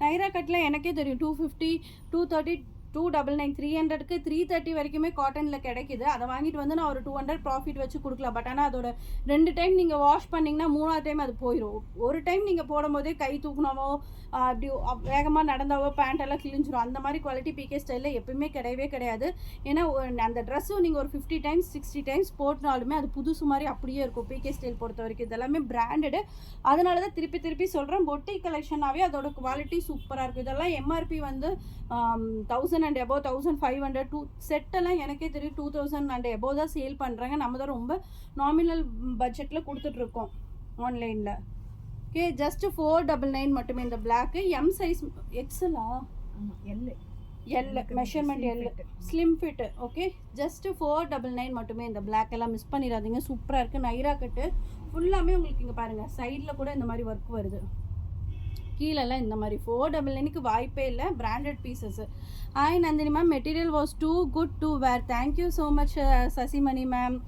S1: நைரா கட்டில் எனக்கே தெரியும் 250, 230, 299, 300க்கு 330 வரைக்குமே காட்டனில் கிடைக்குது. அதை வாங்கிட்டு வந்து நான் ஒரு 200 ப்ராஃபிட் வச்சு கொடுக்கலாம். பட் ஆனால் அதோட 2 டைம் நீங்கள் வாஷ் பண்ணிங்கன்னா 3ஆவது டைம் அது போயிடும். ஒரு டைம் நீங்கள் போடும் போதே கை தூக்குனாவோ அப்படி வேகமாக நடந்தாவோ பேண்டெல்லாம் கிழிஞ்சிரும். அந்த மாதிரி குவாலிட்டி பிகே ஸ்டைலில் எப்பவுமே கிடையவே கிடையாது. ஏன்னா அந்த ட்ரெஸ்ஸும் நீங்கள் ஒரு 50 டைம்ஸ் 60 டைம்ஸ் போட்டினாலுமே அது புதுசு மாதிரி அப்படியே இருக்கும் பிகே ஸ்டைல் பொறுத்த வரைக்கும். இதெல்லாமே பிராண்டடு. அதனால தான் திருப்பி சொல்கிறேன், பொட்டிக் கலெக்ஷனாகவே அதோட குவாலிட்டி சூப்பராக இருக்கும். இதெல்லாம் எம்ஆர்பி வந்து 1000 அண்ட் எபோவ், 1500. 2 செட்டெல்லாம் எனக்கே தெரியும் 2000 அண்ட் எபோவ் தான் சேல் பண்ணுறாங்க. நம்ம தான் ரொம்ப நாமினல் பட்ஜெட்டில் கொடுத்துட்ருக்கோம் ஆன்லைனில். ஓகே, ஜஸ்ட்டு 499 மட்டுமே. இந்த பிளாக்கு எம் சைஸ் எக்ஸலா L measurement L slim fit. Okay, just 499 மட்டுமே. இந்த பிளாக் எல்லாம் மிஸ் பண்ணிடாதீங்க, சூப்பராக இருக்குது. நைரா கட்டு ஃபுல்லாமே உங்களுக்கு இங்கே பாருங்கள் சைடில் கூட இந்த மாதிரி ஒர்க் வருது. கீழெல்லாம் இந்த மாதிரி 499க்கு வாய்ப்பே இல்லை. பிராண்டட் பீசஸ்ஸு. Nandini ma'am, material was too good to wear. Thank you so much Sasimani ma'am.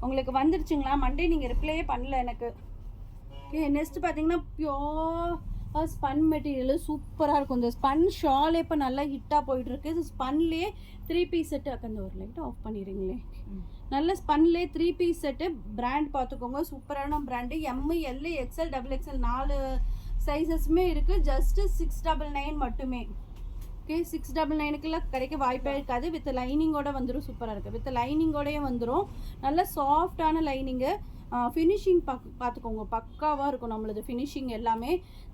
S1: உங்களுக்கு வந்துருச்சுங்களா? மண்டே நீங்கள் ரிப்ளையே பண்ணல எனக்கு. ஓகே, நெக்ஸ்ட்டு பார்த்தீங்கன்னா பியோர் ஸ்பன் மெட்டீரியல் சூப்பராக இருக்கும். இந்த ஸ்பன் ஷாலே இப்போ நல்லா ஹிட்டாக போயிட்டுருக்கு. இது ஸ்பன்லேயே 3 பீஸ் செட்டு. அந்த ஒரு லைட்டு ஆஃப் பண்ணிடுறீங்களே. நல்ல ஸ்பன்லேயே 3 பீஸ் செட்டு. பிராண்ட் பார்த்துக்கோங்க, சூப்பரான brand. M, L, XL, XXL 4 சைஸஸுமே இருக்குது. ஜஸ்ட்டு 699 மட்டுமே. ஓகே, 699க்குலாம் கிடைக்க வாய்ப்பே இருக்காது. வித் லைனிங்கோட வந்துடும். சூப்பராக இருக்குது. வித் லைனிங்கோடையே வந்துடும். நல்ல சாஃப்டான லைனிங்கு. ஃபினிஷிங் பார்த்துக்கோங்க, பக்காவாக இருக்கும் நம்மளது ஃபினிஷிங் எல்லாமே.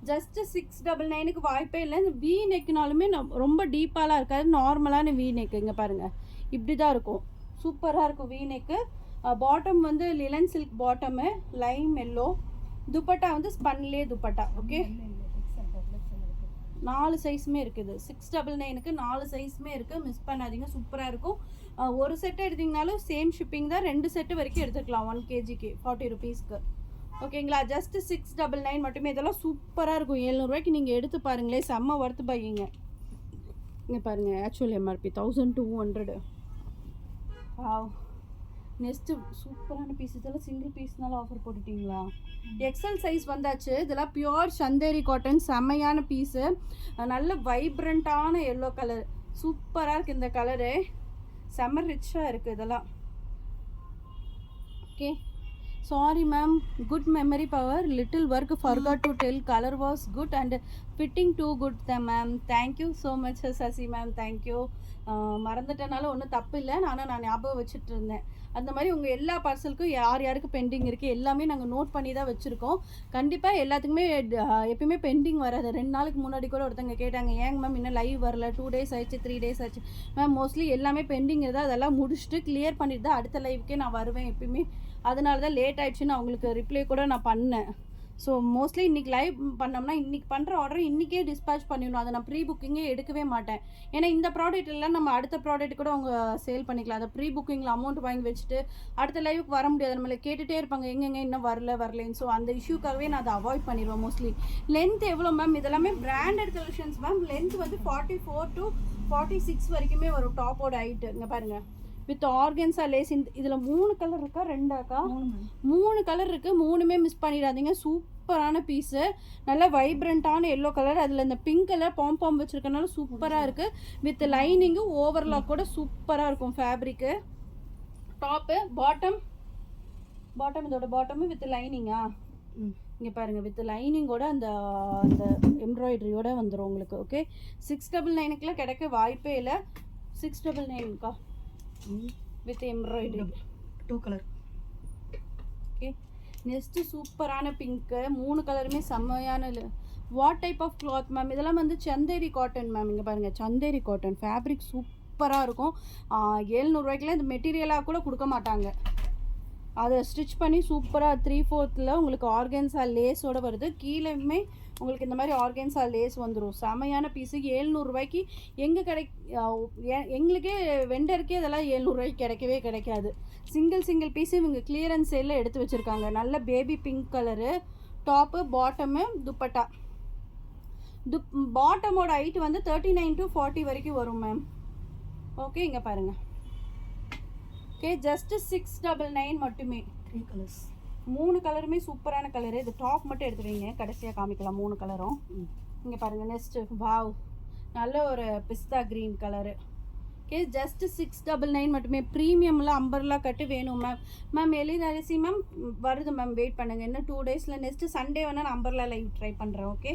S1: ஜஸ்ட்டு 699க்கு வாய்ப்பே இல்லை. இந்த வி நெக்குனாலுமே ரொம்ப டீப்பாலாம் இருக்காது, நார்மலான வி நெக்கு. இங்கே பாருங்கள், இப்படி தான் இருக்கும். சூப்பராக இருக்கும் வி நெக்கு. பாட்டம் வந்து linen silk bottom, lime yellow. Dupatta வந்து ஸ்பன்லே துப்பட்டா. ஓகே, 4 சைஸுமே இருக்குது. 699க்கு 4 சைஸுமே இருக்குது, மிஸ் பண்ணாதீங்க. சூப்பராக இருக்கும். ஒரு செட்டு எடுத்திங்கனாலும் சேம் ஷிப்பிங் தான். 2 செட்டு வரைக்கும் எடுத்துக்கலாம் 1 kgக்கு 40 ருபீஸ்க்கு. ஓகேங்களா, ஜஸ்ட்டு 699 மட்டுமே. இதெல்லாம் சூப்பராக இருக்கும். 700 ரூபாய்க்கு நீங்கள் எடுத்து பாருங்களேன், செம்ம ஒர்த்து பையிங்க. இங்கே பாருங்கள், ஆக்சுவல் எம்ஆர்பி 1200. நெக்ஸ்ட்டு சூப்பரான பீஸ். இதெல்லாம் சிங்கிள் பீஸ்னால ஆஃபர் போட்டுட்டிங்களா? எக்ஸல் சைஸ் வந்தாச்சு. இதெல்லாம் பியோர் சந்தேரி காட்டன், செம்மையான பீஸு. நல்ல வைப்ரண்ட்டான எல்லோ கலர், சூப்பராக இருக்குது இந்த கலரு, செம்ம ரிச்சாக இருக்குது இதெல்லாம். Okay, sorry ma'am, good memory power, little work, forgot to tell, colour was good and fitting too good the ma'am. Thank you so much Sasi ma'am, thank you. மறந்துட்டனால ஒன்றும் தப்பு இல்லை, நான் ஞாபகம் வச்சுட்டு இருந்தேன். அந்த மாதிரி உங்கள் எல்லா பார்சலுக்கும் யார் யாருக்கு பெண்டிங் இருக்குது எல்லாமே நாங்கள் நோட் பண்ணி தான் வச்சுருக்கோம். கண்டிப்பாக எல்லாத்துக்குமே எப்பயுமே பெண்டிங் வராது. 2 நாளுக்கு முன்னாடி கூட ஒருத்தங்க கேட்டாங்க, ஏங்க மேம் இன்னும் லைவ் வரல, 2 days ஆயிடுச்சு, 3 days ஆச்சு. மேம் மோஸ்ட்லி எல்லாமே பெண்டிங் இருந்தால் அதெல்லாம் முடிச்சுட்டு கிளியர் பண்ணிட்டு தான் அடுத்த லைவுக்கே நான் வருவேன் எப்பயுமே. அதனால தான் லேட் ஆகிடுச்சுன்னு அவங்களுக்கு ரிப்ளை கூட நான் பண்ணேன். ஸோ மோஸ்ட்லி இன்றைக்கி லைவ் பண்ணோம்னா இன்றைக்கி பண்ணுற ஆர்டர் இன்றைக்கே டிஸ்பேச் பண்ணிடணும். அதை நான் ப்ரீ புக்கிங்கே எடுக்கவே மாட்டேன். ஏன்னா இந்த ப்ராடக்ட் எல்லாம் நம்ம அடுத்த ப்ராடக்ட் கூட அவங்க சேல் பண்ணிக்கலாம். அதை ப்ரீ புக்கிங்கில் அமௌண்ட் வாங்கி வச்சுட்டு அடுத்த லைவுக்கு வர முடியாது. நம்மளை கேட்டுகிட்டே இருப்பாங்க எங்கெங்க இன்னும் வரலன்னு. ஸோ அந்த இஷ்யூக்காகவே நான் அதை அவாய்ட் பண்ணிடுவேன் மோஸ்ட்லி. லென்த் எவ்வளோ மேம்? இதெல்லாமே பிராண்டட் கலெக்ஷன்ஸ் மேம். லென்த் வந்து 44 to 46 வரைக்குமே வரும் டாப்போட ஹைட்டு. இங்கே பாருங்கள், வித் ஆர்கன்ஸா லேஸ். இதில் 3 கலர் இருக்கா, 2ஆக்கா? 3 கலர் இருக்குது. 3மே மிஸ் பண்ணிடாதீங்க. சூப்பரான பீஸு, நல்ல வைப்ரண்ட்டான எல்லோ கலர். அதில் இந்த பிங்க் கலர் பாம் வச்சுருக்கனால சூப்பராக இருக்குது. வித் லைனிங்கு ஓவர்லாக் கூட சூப்பராக இருக்கும் ஃபேப்ரிக்கு. டாப்பு பாட்டம் இதோட பாட்டமு வித் லைனிங்கா இங்கே பாருங்கள், வித் லைனிங்கோட அந்த அந்த எம்ப்ராய்டரியோட வந்துடும் உங்களுக்கு. ஓகே, 699க்குலாம் கிடைக்க வாய்ப்பே இல்லை. 699க்கா with embroidery
S2: 2 colour.
S1: Okay, next சூப்பரான பிங்க்கு. 3 கலருமே செம்மையான. What type of cloth ma'am? இதெல்லாம் வந்து சந்தேரி காட்டன் மேம். இங்கே பாருங்கள், சந்தேரி காட்டன் ஃபேப்ரிக் சூப்பராக இருக்கும். 700 ரூபாய்க்குலாம் இந்த மெட்டீரியலாக கூட கொடுக்க மாட்டாங்க. அதை ஸ்டிச் பண்ணி சூப்பராக 3/4 உங்களுக்கு ஆர்கன்ஸா லேஸோடு வருது. கீழேயுமே உங்களுக்கு இந்த மாதிரி ஆர்கன்ஸா லேஸ் வந்துடும். செமையான பீஸு. 700 ரூபாய்க்கு எங்கே எங்களுக்கே வெண்டருக்கே இதெல்லாம் 700 ரூபாய்க்கு கிடைக்கவே கிடைக்காது. சிங்கிள் பீஸு இவங்க கிளியரன்ஸ் சேலில் எடுத்து வச்சுருக்காங்க. நல்ல baby pink colour top, bottom, dupatta. பாட்டமோட ஹைட் வந்து 39 to 40 வரைக்கும் வரும் மேம். ஓகே, இங்கே பாருங்கள். ஓகே, ஜஸ்ட்டு 699 மட்டுமே.
S2: 3 கலர்ஸ்.
S1: 3 கலருமே சூப்பரான கலரு. இது டாப் மட்டும் எடுத்துருவீங்க, கடைசியாக காமிக்கலாம் 3 கலரும். இங்கே பாருங்கள், நெக்ஸ்ட்டு வாவ், நல்ல ஒரு பிஸ்தா க்ரீன் கலரு. ஓகே, ஜஸ்ட்டு 699 மட்டுமே. ப்ரீமியமில் அம்பர்லா கட்டு வேணும் மேம். மேம் எழிலரசி மேம் வருது மேம், வெயிட் பண்ணுங்கள். இன்னும் 2 daysல நெக்ஸ்ட்டு சண்டே வேணால் நான் அம்பர்லா லைவ் ட்ரை பண்ணுறேன். ஓகே,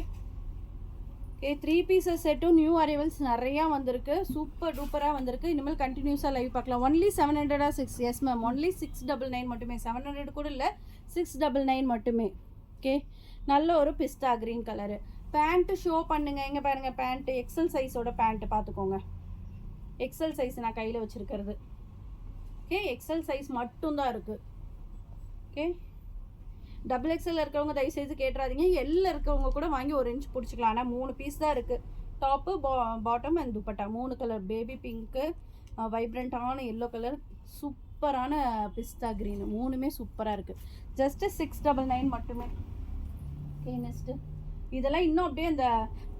S1: 3 pieces செட்டும் நியூ அரைவல்ஸ் நிறையா வந்திருக்கு. சூப்பர் டூப்பராக வந்திருக்கு. இனிமேல் கண்டினியூஸாக லைவ் பார்க்கலாம். ஒன்லி 700 எஸ் மேம், ஒன்லி 699 மட்டுமே. 700 கூட இல்லை, 699 மட்டுமே. ஓகே, நல்ல ஒரு பிஸ்தா க்ரீன் கலரு. பேண்ட்டு ஷோ பண்ணுங்கள். இங்கே பாருங்கள், பேண்ட்டு எக்ஸல் சைஸோட பேண்ட்டு பார்த்துக்கோங்க. எக்ஸல் சைஸ் நான் கையில் வச்சுருக்கிறது. ஓகே, எக்ஸல் சைஸ் மட்டும்தான் இருக்குது. ஓகே, XXL இருக்கிறவங்க தயவுசெய்து கேட்டுறாதீங்க. எல்ல இருக்கவங்க கூட வாங்கி 1 inch பிடிச்சிக்கலாம். ஆனால் 3 பீஸ் தான் இருக்குது. Top, bottom and dupatta. 3 colour, baby pink, வைப்ரண்ட்டான எல்லோ கலர், சூப்பரான பிஸ்தா க்ரீனு. 3மே சூப்பராக இருக்குது. ஜஸ்ட்டு 699 மட்டுமே. ஓகே, நெக்ஸ்ட்டு இதெல்லாம் இன்னும் அப்படியே அந்த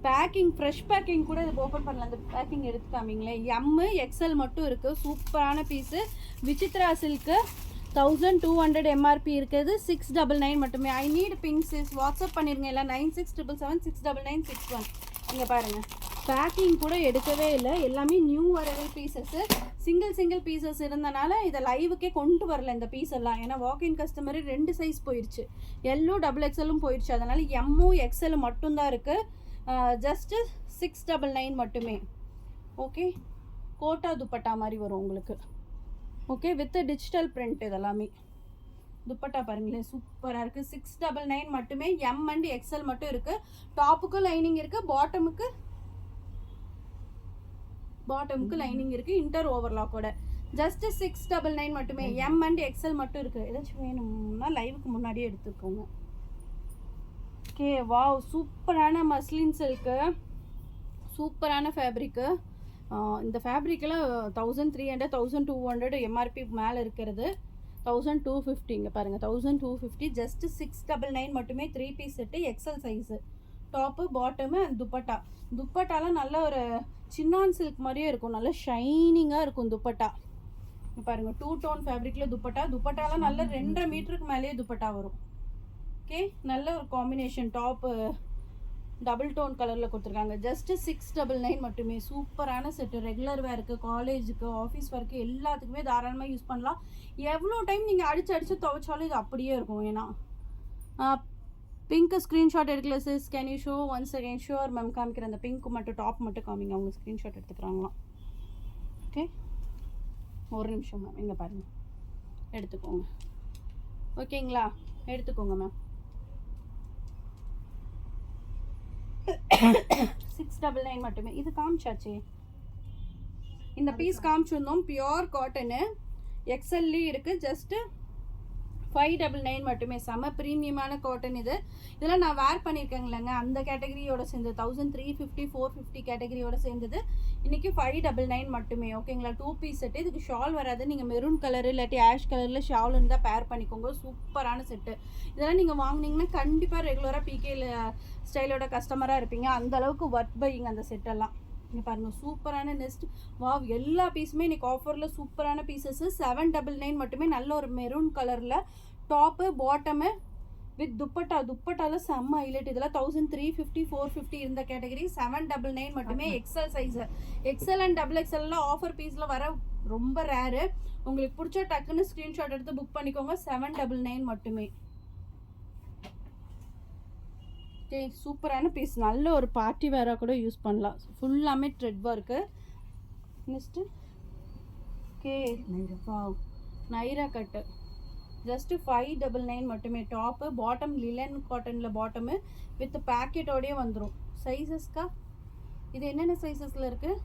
S1: பேக்கிங், ஃப்ரெஷ் பேக்கிங் கூட இது ஓப்பன் பண்ணலாம். அந்த பேக்கிங் எடுத்து காமிங்களேன். எம்மு XL மட்டும் இருக்குது. சூப்பரான பீஸு. விசித்ரா சில்க்கு 1200 MRP இருக்குது. 699 மட்டுமே. ஐ நீட் பிங்க் சிஸ், வாட்ஸ்அப் பண்ணிடுங்க. எல்லாம் 9677769961. இங்கே பாருங்கள், பேக்கிங் கூட எடுக்கவே இல்லை. எல்லாமே new arrival pieces. Single pieces இருந்தனால இதை லைவுக்கே கொண்டு வரல இந்த பீஸ் எல்லாம். ஏன்னா வாக்இன் கஸ்டமரு 2 சைஸ் போயிடுச்சு. எல்லோ XXLம் போயிடுச்சு. அதனால் எம்மும் XL மட்டும்தான் இருக்குது. ஜஸ்ட்டு 699 மட்டுமே. ஓகே, கோட்டா துப்பட்டா மாதிரி வரும் உங்களுக்கு. Okay, with digital print. இதெல்லாமே துப்பட்டா பாருங்களேன், சூப்பராக இருக்குது. 699 மட்டுமே. எம் அண்ட் XL மட்டும் இருக்குது. டாப்புக்கு லைனிங் இருக்குது, பாட்டமுக்கு லைனிங் இருக்குது, இன்டர் ஓவர்லாக்கோட. ஜஸ்ட்டு 699 மட்டுமே. எம் அண்ட் XL மட்டும் இருக்குது. ஏதாச்சும் வேணும்னா லைவுக்கு முன்னாடியே எடுத்துக்கோங்க. ஓகே, வாவ், சூப்பரான மஸ்லின் சில்க்கு, சூப்பரான ஃபேப்ரிக்கு. இந்த ஃபேப்ரிக்கெல்லாம் 1300 1200 MRP மேலே இருக்கிறது. 1250. இங்கே பாருங்கள், 1250. ஜஸ்ட்டு 699 மட்டுமே. 3 piece set, XL size. Top, bottom and dupatta. துப்பட்டாலாம் நல்ல ஒரு சின்னான் சில்க் மாதிரியே இருக்கும். நல்ல ஷைனிங்காக இருக்கும் துப்பட்டா. இங்கே பாருங்கள், 2 tone ஃபேப்ரிக்கில் துப்பட்டாலாம் நல்ல 2.5 மீட்டருக்கு மேலேயே துப்பட்டா வரும். ஓகே, நல்ல ஒரு காம்பினேஷன். டாப்பு டபுள் டோன் கலரில் கொடுத்துருக்காங்க. ஜஸ்ட்டு 699 மட்டுமே. சூப்பரான செட்டு. ரெகுலர் வேருக்கு, காலேஜுக்கு, ஆஃபீஸ் ஒர்க்கு எல்லாத்துக்குமே தாராளமாக யூஸ் பண்ணலாம். எவ்வளோ டைம் நீங்கள் அடித்து துவைச்சாலும் இது அப்படியே இருக்கும். ஏன்னா பிங்க்கு ஸ்க்ரீன்ஷாட் எடுக்கல sis, can you show once again? Sure ma'am, காமிக்கிறேன். அந்த பிங்க்கு மட்டும் டாப் மட்டும் காமிங்க. அவங்க ஸ்க்ரீன்ஷாட் எடுத்துக்கிறாங்களாம். ஓகே, ஒரு நிமிஷம் மேம், இங்கே பாருங்கள், எடுத்துக்கோங்க. ஓகேங்களா, எடுத்துக்கோங்க மேம். 699 மட்டுமே. இது காமிச்சாச்சே, இந்த பீஸ் காமிச்சிருந்தோம். பியோர் காட்டனு, எக்ஸல்லையும் இருக்குது. ஜஸ்ட்டு 599 மட்டுமே. செம ப்ரீமியமான காட்டன் இது. இதெல்லாம் நான் வேர் பண்ணியிருக்கேங்களேங்க, அந்த கேட்டகரியோட சேர்ந்தது. 1350 450 கேட்டகரியோட சேர்ந்தது. இன்றைக்கி 599 மட்டுமே. ஓகேங்களா, 2 பீஸ் செட்டு. இதுக்கு ஷால் வராது. நீங்கள் மெரூன் கலரு இல்லாட்டி ஆஷ் கலரில் ஷால் இருந்தால் பேர் பண்ணிக்கோங்க. சூப்பரான செட்டு. இதெல்லாம் நீங்கள் வாங்கினீங்கன்னா கண்டிப்பாக ரெகுலராக பிகேல ஸ்டைலோட கஸ்டமராக இருப்பீங்க. அந்தளவுக்கு ஒர்த் பையிங் அந்த செட்டெல்லாம். இங்கே பாருங்கள், சூப்பரான நெஸ்ட். வாவ், எல்லா பீஸுமே இன்றைக்கி ஆஃபரில் சூப்பரான பீசஸ்ஸு. 799 மட்டுமே. நல்ல ஒரு மெரூன் கலரில் டாப்பு பாட்டமு வித் துப்பட்டா. துப்பட்டாவில் செம்ம ஹைலைட். இதெல்லாம் 1350 450 இருந்த கேட்டகரி. 799 மட்டுமே. XL size. XL and double எக்ஸல்லாம் ஆஃபர் பீஸில் வர ரொம்ப ரேரு. உங்களுக்கு பிடிச்ச டக்குன்னு ஸ்க்ரீன்ஷாட் எடுத்து புக் பண்ணிக்கோங்க. 799 மட்டுமே. ஓகே, சூப்பரான பீஸ். நல்ல ஒரு பார்ட்டி வேராக கூட யூஸ் பண்ணலாம். ஃபுல்லாமே thread work. Next okay, Naira cut. Just 599 மட்டுமே. டாப்பு பாட்டம் லிலன் காட்டனில் பாட்டமு வித் பேக்கெட்டோடையே வந்துடும். சைஸஸ்க்கா இது என்னென்ன சைஸஸில் இருக்குது?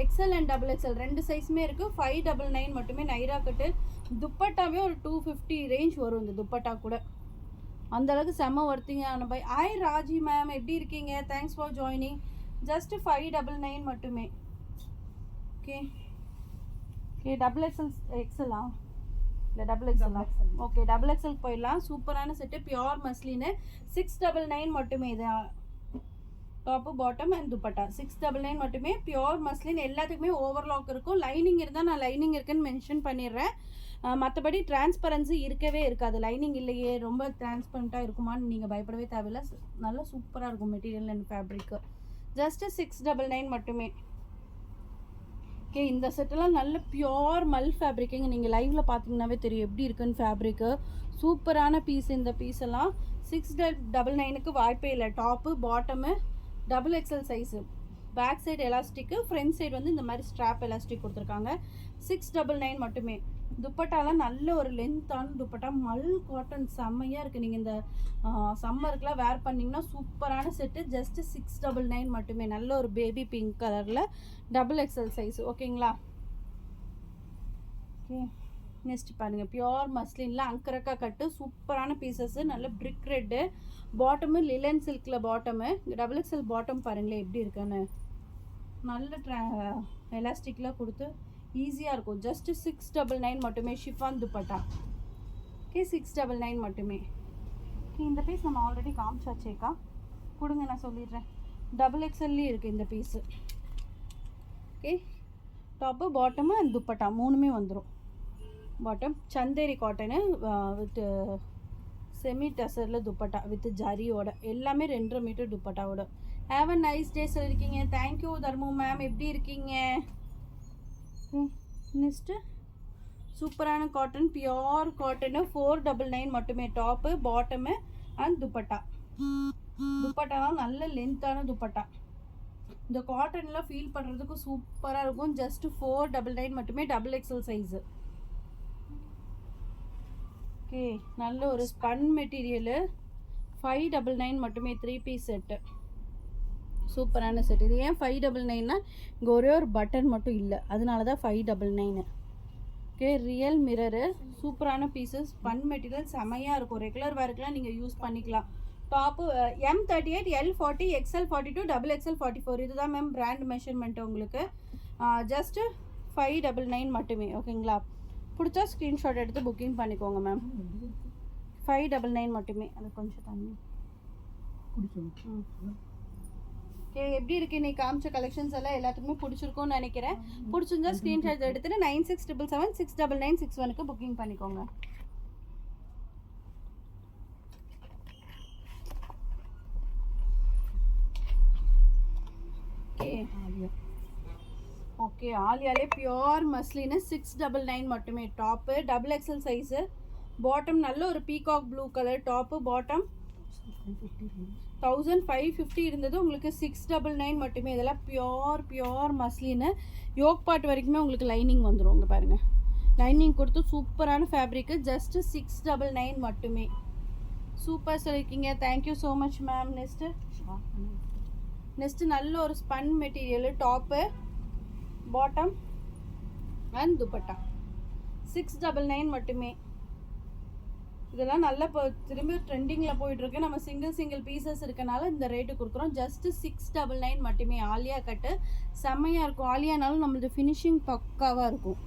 S1: எக்ஸல் அண்ட் டபுள் எக்ஸல் ரெண்டு சைஸுமே இருக்குது. 599 மட்டுமே. நைரா கட்டு. துப்பட்டாவே ஒரு 250 ரேஞ்ச் வரும் இந்த துப்பட்டா கூட. அந்தளவுக்கு செம்ம ஒர்த்திங்கான பை. ஹாய் ராஜி மேம், எப்படி இருக்கீங்க? Thanks for joining. ஜஸ்ட்டு 599 மட்டுமே. ஓகே ஓகே, டபுள் எக்ஸலா இல்லை டபுள் எக்ஸலா? ஓகே, டபுள் எக்ஸல் போயிடலாம். சூப்பரான செட்டு. பியோர் மஸ்லின்னு 699 மட்டுமே. இது டாப்பு பாட்டம் அண்ட் துப்பட்டா 699 மட்டுமே. Pure muslin. எல்லாத்துக்குமே ஓவர்லாக் இருக்கும். லைனிங் இருந்தால் நான் லைனிங் இருக்குன்னு மென்ஷன் பண்ணிடுறேன். மற்றபடி டிரான்ஸ்பரன்சி இருக்கவே இருக்காது. லைனிங் இல்லையே, ரொம்ப டிரான்ஸ்பரண்ட்டாக இருக்குமான்னு நீங்கள் பயப்படவே தேவையில்லை. நல்லா சூப்பராக இருக்கும் மெட்டீரியல் அண்ட் ஃபேப்ரிக்கு. ஜஸ்ட்டு 699 மட்டுமே. ஓகே, இந்த செட்டெல்லாம் நல்ல பியோர் மல் ஃபேப்ரிக்குங்க. நீங்கள் லைவில் பார்த்தீங்கன்னாவே தெரியும் எப்படி இருக்குன்னு ஃபேப்ரிக்கு. சூப்பரான பீஸ். இந்த பீஸெல்லாம் 699க்கு வாய்ப்பே இல்லை. Top bottom double XL size. Back side elastic, front side வந்து இந்த மாதிரி ஸ்ட்ராப் எலாஸ்டிக் கொடுத்துருக்காங்க. 699 மட்டுமே. துப்பட்டாலாம் நல்ல ஒரு லென்த்தான துப்பட்டா. மல் காட்டன் செம்மையாக இருக்குது. நீங்கள் இந்த சம்மருக்குலாம் வேர் பண்ணிங்கன்னா சூப்பரான செட்டு. ஜஸ்ட்டு 699 மட்டுமே. நல்ல ஒரு பேபி பிங்க் கலரில் டபுள் எக்ஸல் சைஸ். ஓகேங்களா, ஓகே. நெக்ஸ்ட் பாருங்கள், பியோர் மஸ்லினில் அங்கரக்கா கட்டு. சூப்பரான பீசஸ்ஸு. நல்ல பிரிக் ரெட்டு. பாட்டமு லிலன் சில்கில் பாட்டமு. டபுள் எக்ஸல் பாட்டம் பாருங்களேன் எப்படி இருக்குன்னு. நல்ல எலாஸ்டிக்லாம் கொடுத்து ஈஸியாக இருக்கும். ஜஸ்ட்டு 699 மட்டுமே. ஷிஃபான் துப்பட்டா. ஓகே, 699 மட்டுமே. ஓகே, இந்த பீஸ் நம்ம ஆல்ரெடி காமிச்சாச்சேக்கா, கொடுங்க நான் சொல்லிடுறேன். டபுள் எக்ஸல்லையும் இருக்குது இந்த piece. Okay, top bottom and dupatta மூணுமே வந்துடும். Bottom Chanderi cotton with semi டசரில் துப்பட்டா வித் ஜரியோட. எல்லாமே 2.5 மீட்டர் துப்பட்டாவோட. ஹேவ் அ நைஸ் டே சொல்லியிருக்கீங்க. தேங்க்யூ தர்மு மேம், எப்படி இருக்கீங்க? நெக்ஸ்ட்டு சூப்பரான காட்டன். பியோர் காட்டனு 499 மட்டுமே. Top bottom and dupatta. துப்பட்டாலாம் நல்ல லென்த்தான துப்பட்டா. இந்த காட்டன்லாம் ஃபீல் பண்ணுறதுக்கு சூப்பராக இருக்கும். ஜஸ்ட்டு 499 மட்டுமே. Double XL size. ஓகே, நல்ல ஒரு ஸ்பன் மெட்டீரியலு. 599 மட்டுமே. 3 பீஸ் செட்டு. சூப்பரான செட். இது ஏன் 599னா இங்கே ஒரே ஒரு பட்டன் மட்டும் இல்லை, அதனால தான் 599. Okay, real mirror. சூப்பரான பீசஸ். ஸ்பன் மெட்டீரியல் செமையாக இருக்கும். ரெகுலர் வேர்க்கெலாம் நீங்கள் யூஸ் பண்ணிக்கலாம். Top M38 L40 XL42 double XL44. இதுதான் மேம் பிராண்ட் மெஷர்மெண்ட்டு உங்களுக்கு. ஜஸ்ட்டு 599 மட்டுமே. ஓகேங்களா, பிடிச்சா ஸ்க்ரீன்ஷாட் எடுத்து புக்கிங் பண்ணிக்கோங்க மேம். 599 மட்டுமே. அது கொஞ்சம் தண்ணி. ஓகே, எப்படி இருக்குது இன்னைக்கு காமிச்ச கலெக்ஷன்ஸ் எல்லாம்? எல்லாத்துக்குமே பிடிச்சிருக்கும்னு நினைக்கிறேன். பிடிச்சிருந்தா ஸ்க்ரீன்ஷாட் எடுத்துட்டு 9677 699 61க்கு புக்கிங் பண்ணிக்கோங்க. ஓகே ஓகே ஆலியாலே பியோர் மஸ்லின்னு 699 மட்டுமே. Top double XL size, bottom நல்ல ஒரு peacock blue colour top, bottom 1550 இருந்தது, உங்களுக்கு 699 மட்டுமே. இதெல்லாம் பியோர் மஸ்லின்னு. யோக் பார்ட் வரைக்குமே உங்களுக்கு லைனிங் வந்துடும். இங்கே பாருங்கள், லைனிங் கொடுத்து சூப்பரான ஃபேப்ரிக்கு, ஜஸ்ட்டு 699 மட்டுமே. சூப்பர் சொல்லியிருக்கீங்க, thank you so much ma'am. Next நல்ல ஒரு spun material, top bottom and dupatta 699 மட்டுமே. இதெல்லாம் நல்லா இப்போ திரும்பி ட்ரெண்டிங்கில் போயிட்டுருக்கு. நம்ம சிங்கிள் பீசஸ் இருக்கனால இந்த ரேட்டு கொடுக்குறோம். ஜஸ்ட்டு 699 மட்டுமே. ஆலியா கட்டு செம்மையாக இருக்கும். ஆலியானாலும் நம்மளது ஃபினிஷிங் பக்காவாக இருக்கும்.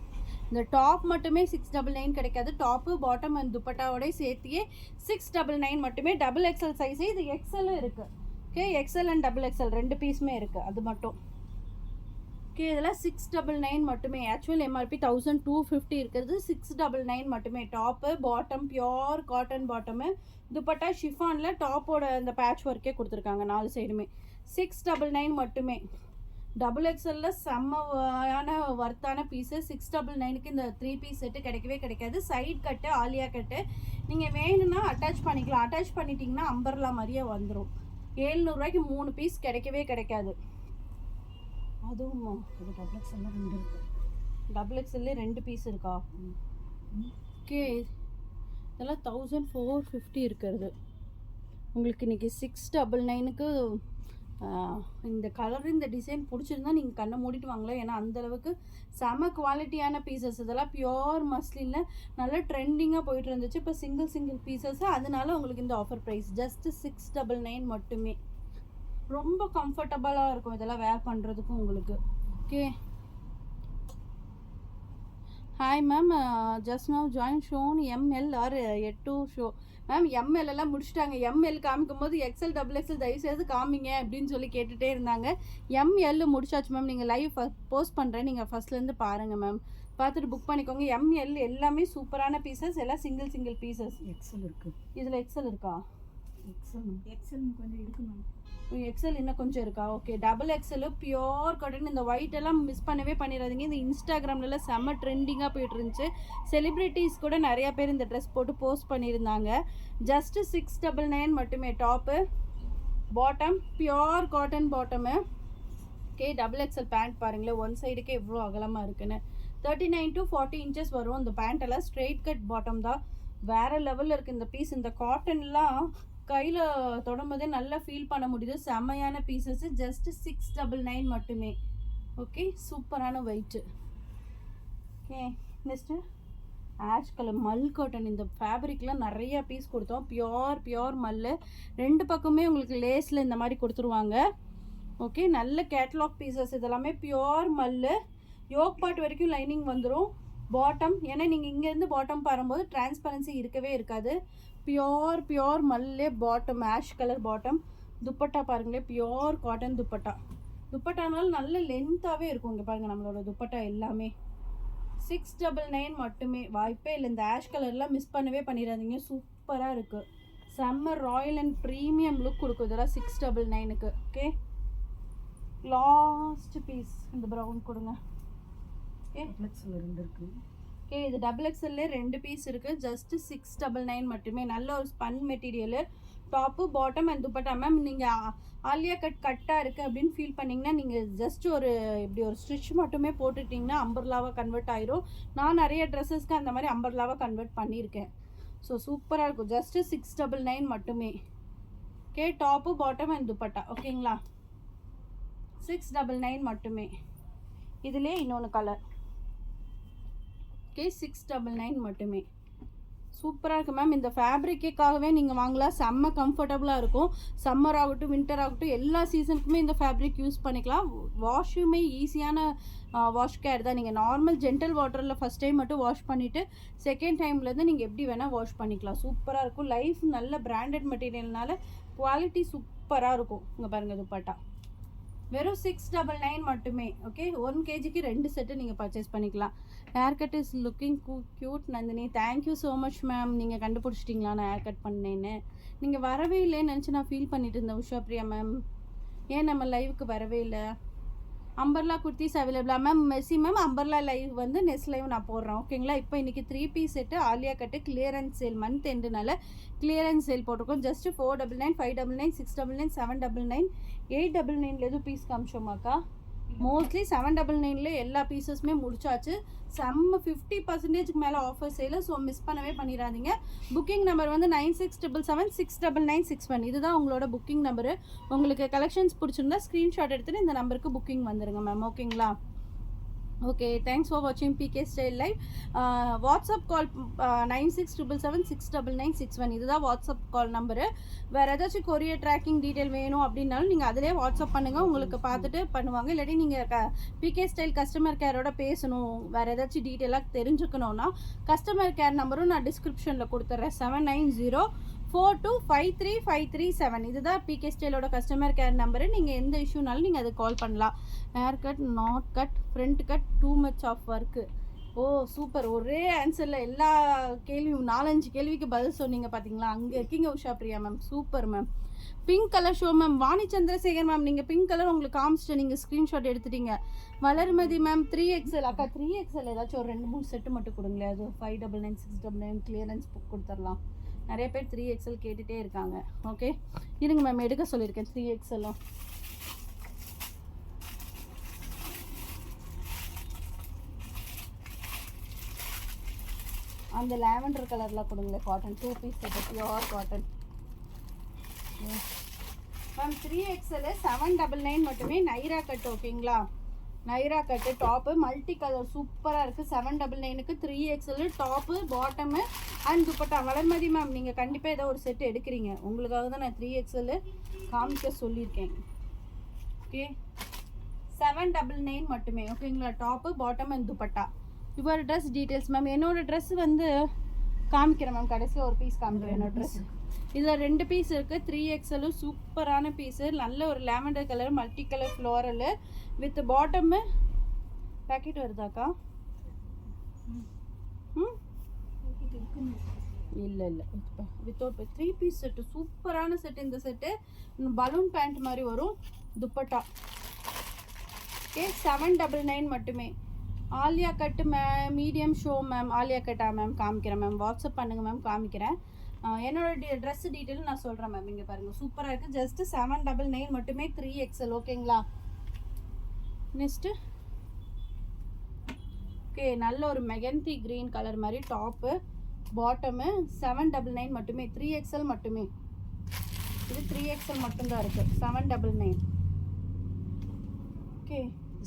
S1: இந்த டாப் மட்டுமே 699 கிடைக்காது. டாப்பு பாட்டம் அண்ட் துப்பட்டாவோட சேர்த்தியே 699 மட்டுமே. டபுள் எக்ஸல் சைஸு, இது எக்ஸலும் இருக்குது. Okay, XL and double XL 2 பீஸுமே இருக்குது. அது மட்டும் ஓகே. இதெல்லாம் 699 மட்டுமே. ஆக்சுவல் எம்ஆர்பி 1250 இருக்கிறது, 699 மட்டுமே. Top bottom pure cotton bottom, dupatta ஷிஃபானில் டாப்போட அந்த பேட்ச் ஒர்க்கே கொடுத்துருக்காங்க 4 சைடுமே. 699 மட்டுமே. டபுள் எக்ஸலில் செம்மயான ஒர்த்தான பீஸு. 699க்கு இந்த 3 பீஸ் செட்டு கிடைக்கவே கிடைக்காது. சைட் கட்டு ஆலியா கட்டு நீங்கள் வேணும்னா அட்டாச் பண்ணிக்கலாம். அட்டாச் பண்ணிட்டீங்கன்னா அம்பர்லா மாதிரியே வந்துடும். 700 3 பீஸ் கிடைக்கவே கிடைக்காது. அதுவும் இது டபுள் எக்ஸல்ல 2 இருக்குது. டபுள் எக்ஸல்லே 2 பீஸ் இருக்கா? ஓகே, இதெல்லாம் 1450 இருக்கிறது. உங்களுக்கு இன்றைக்கி 699க்கு இந்த கலர் இந்த டிசைன் பிடிச்சிருந்தா நீங்கள் கண்ணை மூடிட்டு வாங்கலாம். ஏன்னா அந்தளவுக்கு செம குவாலிட்டியான பீசஸ். இதெல்லாம் பியோர் மஸ்லினில் நல்லா ட்ரெண்டிங்காக போயிட்டு இருந்துச்சு. இப்போ சிங்கிள் பீசஸ், அதனால உங்களுக்கு இந்த ஆஃபர் ப்ரைஸ் ஜஸ்ட்டு 699 மட்டுமே. ரொம்ப கம்ஃபர்டபுளாக இருக்கும் இதெல்லாம் வேர் பண்ணுறதுக்கும் உங்களுக்கு. Okay, hi ma'am, just now join shown ML R எட்டு ஷோ. மேம் எம்எல் எல்லாம் முடிச்சுட்டாங்க. எம்எல் காமிக்கும் போது எக்ஸல் டபுள் எக்ஸல் தயவுசெய்து காமிங்க அப்படின்னு சொல்லி கேட்டுகிட்டே இருந்தாங்க. எம்எல் முடிச்சாச்சு மேம். நீங்கள் லைவ் போஸ்ட் பண்ணுறேன், நீங்கள் ஃபஸ்ட்லேருந்து பாருங்கள் மேம். பார்த்துட்டு புக் பண்ணிக்கோங்க. எம்எல் எல்லாமே சூப்பரான பீசஸ், எல்லாம் சிங்கிள் பீசஸ். எக்ஸல் இருக்குது இதில். எக்ஸல் இருக்கா? எக்ஸல் கொஞ்சம் இருக்குது மேம். எக்ஸல் இன்னும் கொஞ்சம் இருக்கா? Okay, double XL pure cotton. இந்த ஒயிட் எல்லாம் மிஸ் பண்ணவே பண்ணிடாதீங்க. இந்த இன்ஸ்டாகிராம்லலாம் செம்ம ட்ரெண்டிங்காக போயிட்டு இருந்துச்சு. செலிப்ரிட்டிஸ் கூட நிறையா பேர் இந்த ட்ரெஸ் போட்டு போஸ்ட் பண்ணியிருந்தாங்க. ஜஸ்ட்டு 699 மட்டுமே. Top bottom pure cotton bottom. Okay, double XL pant பாருங்களேன், ஒன் சைடுக்கே எவ்வளோ அகலமாக இருக்குன்னு. 39 to 40 inches வரும். இந்த பேண்ட்டெல்லாம் ஸ்ட்ரெயிட் கட் பாட்டம் தான். வேறு லெவலில் இருக்குது இந்த பீஸ். இந்த காட்டன்லாம் கையில் தொடும்போதே நல்லா ஃபீல் பண்ண முடியுது. செம்மையான பீசஸ்ஸு. ஜஸ்ட்டு 699 மட்டுமே. ஓகே, சூப்பரான weight. Okay, next ash colour மல் காட்டன். இந்த ஃபேப்ரிக்லாம் நிறையா பீஸ் கொடுத்தோம். பியோர் மல்லு. 2 பக்கமே உங்களுக்கு லேஸில் இந்த மாதிரி கொடுத்துருவாங்க. ஓகே, நல்ல கேட்லாக் பீசஸ். இதெல்லாமே பியோர் மல்லு. யோக் பார்ட் வரைக்கும் லைனிங் வந்துடும். பாட்டம், ஏன்னா நீங்கள் இங்கேருந்து பாட்டம் பாரும்போது டிரான்ஸ்பரன்சி இருக்கவே இருக்காது. பியோர் மல்லே bottom, ash colour bottom. Dupatta பாருங்களேன், பியோர் காட்டன் துப்பட்டா. துப்பட்டானாலும் நல்ல லென்த்தாகவே இருக்கும். இங்கே பாருங்கள் நம்மளோட துப்பட்டா எல்லாமே. 699 மட்டுமே. வாய்ப்பே இல்லை. இந்த ஆஷ் கலர்லாம் மிஸ் பண்ணவே பண்ணிடாதீங்க. சூப்பராக இருக்குது. செம்ம ராயல் அண்ட் ப்ரீமியம் லுக் கொடுக்கும் இதெல்லாம் 699க்கு. ஓகே, லாஸ்ட் பீஸ் இந்த ப்ரௌன் கொடுங்க. ஓகே, எக்ஸல் 2 இருக்குது. ஓகே, இது டபுள் எக்ஸல்லே 2 பீஸ் இருக்குது. ஜஸ்ட்டு 699 மட்டுமே. நல்ல ஒரு spun material. Top bottom and dupatta. Ma'am நீங்கள் ஆலியா கட்டாக இருக்குது அப்படின்னு ஃபீல் பண்ணிங்கன்னா நீங்கள் ஜஸ்ட் ஒரு இப்படி ஒரு ஸ்டிச் மட்டுமே போட்டுட்டிங்கன்னா அம்பர்லாவாக கன்வெர்ட் ஆயிரும். நான் நிறைய ட்ரெஸ்ஸஸ்க்கு அந்த மாதிரி அம்பர்லாவாக கன்வெர்ட் பண்ணியிருக்கேன். ஸோ சூப்பராக இருக்கும். ஜஸ்ட்டு 699 மட்டுமே. Okay, top bottom and dupatta. ஓகேங்களா, 699 மட்டுமே. இதுலேயே இன்னொன்று கலர். ஓகே, 699 மட்டுமே. சூப்பராக இருக்குது மேம். இந்த ஃபேப்ரிக்காகவே நீங்கள் வாங்கலாம். செம்ம கம்ஃபர்டபுளாக இருக்கும். சம்மர் ஆகட்டும் வின்டர் ஆகட்டும் எல்லா சீசனுக்குமே இந்த ஃபேப்ரிக் யூஸ் பண்ணிக்கலாம். வாஷுமே ஈஸியான வாஷ் கேர் தான். நீங்கள் நார்மல் ஜென்டல் வாட்டரில் ஃபஸ்ட் டைம் மட்டும் வாஷ் பண்ணிவிட்டு செகண்ட் டைம்லேருந்து நீங்கள் எப்படி வேணால் வாஷ் பண்ணிக்கலாம். சூப்பராக இருக்கும். லைஃப் நல்ல பிராண்டட் மெட்டீரியல்னால குவாலிட்டி சூப்பராக இருக்கும். இங்கே பாருங்கள் துப்பட்டா வெறும் 699 மட்டுமே. ஓகே, 1 kgக்கு 2 செட்டு நீங்கள் பர்ச்சேஸ் பண்ணிக்கலாம். Hair cut is looking cute Nandini. Thank you so much ma'am. நீங்கள் கண்டுபிடிச்சிட்டிங்களா நான் ஹேர் கட் பண்ணேன்னு? நீங்கள் வரவே இல்லைன்னு நினச்சி நான் ஃபீல் பண்ணிட்டு இருந்தேன். உஷா பிரியா மேம், ஏன் நம்ம லைவுக்கு வரவே இல்லை? அம்பர்லா குர்த்திஸ் அவைலபிளா மேம்? மெஸ்ஸி மேம் அம்பர்லா லைவ் வந்து நெக்ஸ்ட் லைவ் நான் போடுறேன் ஓகேங்களா. இப்போ இன்றைக்கி 3 piece set Alia cut clearance sale month எண்டுனால கிளியரன்ஸ் சேல் போட்டிருக்கோம். ஜஸ்ட் 499, 599, 699, 799, 899 எதுவும் பீஸ் காமிச்சோமாக்கா? மோஸ்ட்லி 799 எல்லா பீசஸுமே முடிச்சாச்சு. செம்ம 50% மேலே ஆஃபர் சேல். ஸோ மிஸ் பண்ணவே பண்ணிடாதீங்க. புக்கிங் நம்பர் வந்து 9677769961. இதுதான் உங்களோட புக்கிங் நம்பரு. உங்களுக்கு கலெக்ஷன்ஸ் பிடிச்சிருந்தா ஸ்க்ரீன்ஷாட் எடுத்துகிட்டு இந்த நம்பருக்கு புக்கிங் வந்துடுங்க மேம் ஓகேங்களா. ஓகே, தேங்க்ஸ் ஃபார் வாட்சிங் PK style live. WhatsApp call 9677769961. இதுதான் வாட்ஸ்அப் கால் நம்பரு. வேறு ஏதாச்சும் கொரியர் ட்ராக்கிங் டீட்டெயில் வேணும் அப்படின்னாலும் நீங்கள் அதிலே வாட்ஸ்அப் பண்ணுங்கள், உங்களுக்கு பார்த்துட்டு பண்ணுவாங்க. இல்லாட்டி நீங்கள் பிகே ஸ்டைல் கஸ்டமர் கேரோட பேசணும், வேறு ஏதாச்சும் டீட்டெயிலாக தெரிஞ்சுக்கணுன்னா கஸ்டமர் கேர் நம்பரும் நான் டிஸ்கிரிப்ஷனில் கொடுத்துட்றேன். 7904253537. இதுதான் பிகே ஸ்டைலோட கஸ்டமர் கேர் நம்பரு. நீங்கள் எந்த இஷ்யூனாலும் நீங்கள் அதை கால் பண்ணலாம். Hair cut, not cut, front cut, too much of work. Oh super, ஒரே ஆன்சரில் எல்லா கேள்வியும் 4-5 கேள்விக்கு பதில் சொன்னீங்க பார்த்தீங்களா. அங்கே இருக்கீங்க Usha Priya ma'am, super ma'am. Pink colour show ma'am. Vani Chandrasekhar ma'am, நீங்கள் பிங்க் கலர் உங்களுக்கு காமிச்சிட்டு நீங்கள் ஸ்க்ரீன்ஷாட் எடுத்துட்டீங்க. Valarmathi ma'am 3XL. அக்கா 3XL ஏதாச்சும் ஒரு 2-3 செட்டு மட்டும் கொடுங்களேன். அது 599, 699 கிளியரன்ஸ் புக் கொடுத்துடலாம். நிறைய பேர் 3XL கேட்டுகிட்டே இருக்காங்க. ஓகே இருங்க மேம், எடுக்க சொல்லியிருக்கேன் 3XLம். அந்த லாவெண்டர் கலரில் கொடுங்களேன். Cotton 2 piece set, pure cotton ma'am. 3XL 799 மட்டுமே. நைரா கட் ஓகேங்களா. Naira cut top multi colour சூப்பராக இருக்குது. 799க்கு 3XL top bottom and dupatta. Valarmathi ma'am, நீங்கள் கண்டிப்பாக ஏதோ ஒரு செட்டு எடுக்கிறீங்க, உங்களுக்காக தான் நான் 3XL காமிக்க சொல்லியிருக்கேன். ஓகே 799 மட்டுமே ஓகேங்களா. Top bottom and dupatta. Your dress details ma'am. என்னோடய ட்ரெஸ் வந்து காமிக்கிறேன் மேம், கடைசியில் ஒரு பீஸ் காமிக்கிறேன் என்னோட ட்ரெஸ். இதில் 2 பீஸ் இருக்குது. 3XL சூப்பரான பீஸு, நல்ல ஒரு lavender colour multi colour floral with bottom. Packet வருதாக்கா? இல்லை வித்தவுட் 3 பீஸ் செட்டு, சூப்பரான செட்டு. இந்த செட்டு பலூன் பேண்ட் மாதிரி வரும், துப்பட்டா. ஓகே 799 மட்டுமே. Alia cut medium show ma'am. Alia கட்டா மேம் காமிக்கிறேன் மேம், வாட்ஸ்அப் பண்ணுங்கள் மேம், காமிக்கிறேன். என்னோட ட்ரெஸ் டீட்டெயில் நான் சொல்கிறேன் மேம். இங்கே பாருங்கள் சூப்பராக இருக்குது. ஜஸ்ட்டு 799 மட்டுமே. 3XL ஓகேங்களா. நெக்ஸ்ட்டு ஓகே நல்ல ஒரு மெகந்தி க்ரீன் கலர் மாதிரி டாப்பு பாட்டமு. 799 மட்டுமே. 3XL மட்டுமே. இது 3XL மட்டும்தான் இருக்குது. 799. Okay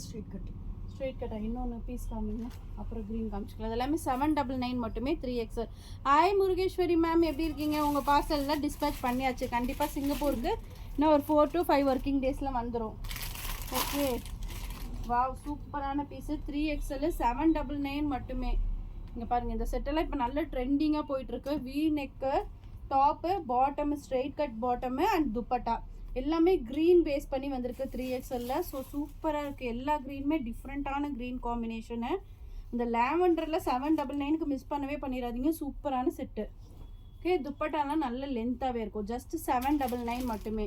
S1: straight cut. ஸ்ட்ரெயிட் கட்டா இன்னொன்று பீஸ் காமிங்க, அப்புறம் க்ரீன் காமிச்சிக்கலாம். அது எல்லாமே 799 மட்டுமே. 3XL. ஹாய் முருகேஸ்வரி மேம், எப்படி இருக்கீங்க? உங்கள் பார்சலில் டிஸ்பேச் பண்ணியாச்சு. கண்டிப்பாக சிங்கப்பூருக்கு இன்னும் ஒரு 4 to 5 ஒர்க்கிங் டேஸில் வந்துடும். ஓகே வாவ் சூப்பரான பீஸு. 3XL 799 மட்டுமே. இங்கே பாருங்கள், இந்த செட்டெல்லாம் இப்போ நல்ல ட்ரெண்டிங்காக போயிட்டுருக்கு. We neck top bottom straight cut bottom and dupatta எல்லாமே க்ரீன் பேஸ் பண்ணி வந்திருக்கு 3XL. ஸோ சூப்பராக இருக்குது. எல்லா க்ரீனுமே டிஃப்ரெண்ட்டான க்ரீன் காம்பினேஷனு. இந்த லேவண்டரில் 799க்கு மிஸ் பண்ணவே பண்ணிடாதீங்க. சூப்பரான செட்டு. ஓகே துப்பட்டாலாம் நல்ல லென்த்தாகவே இருக்கும். ஜஸ்ட் 799 மட்டுமே.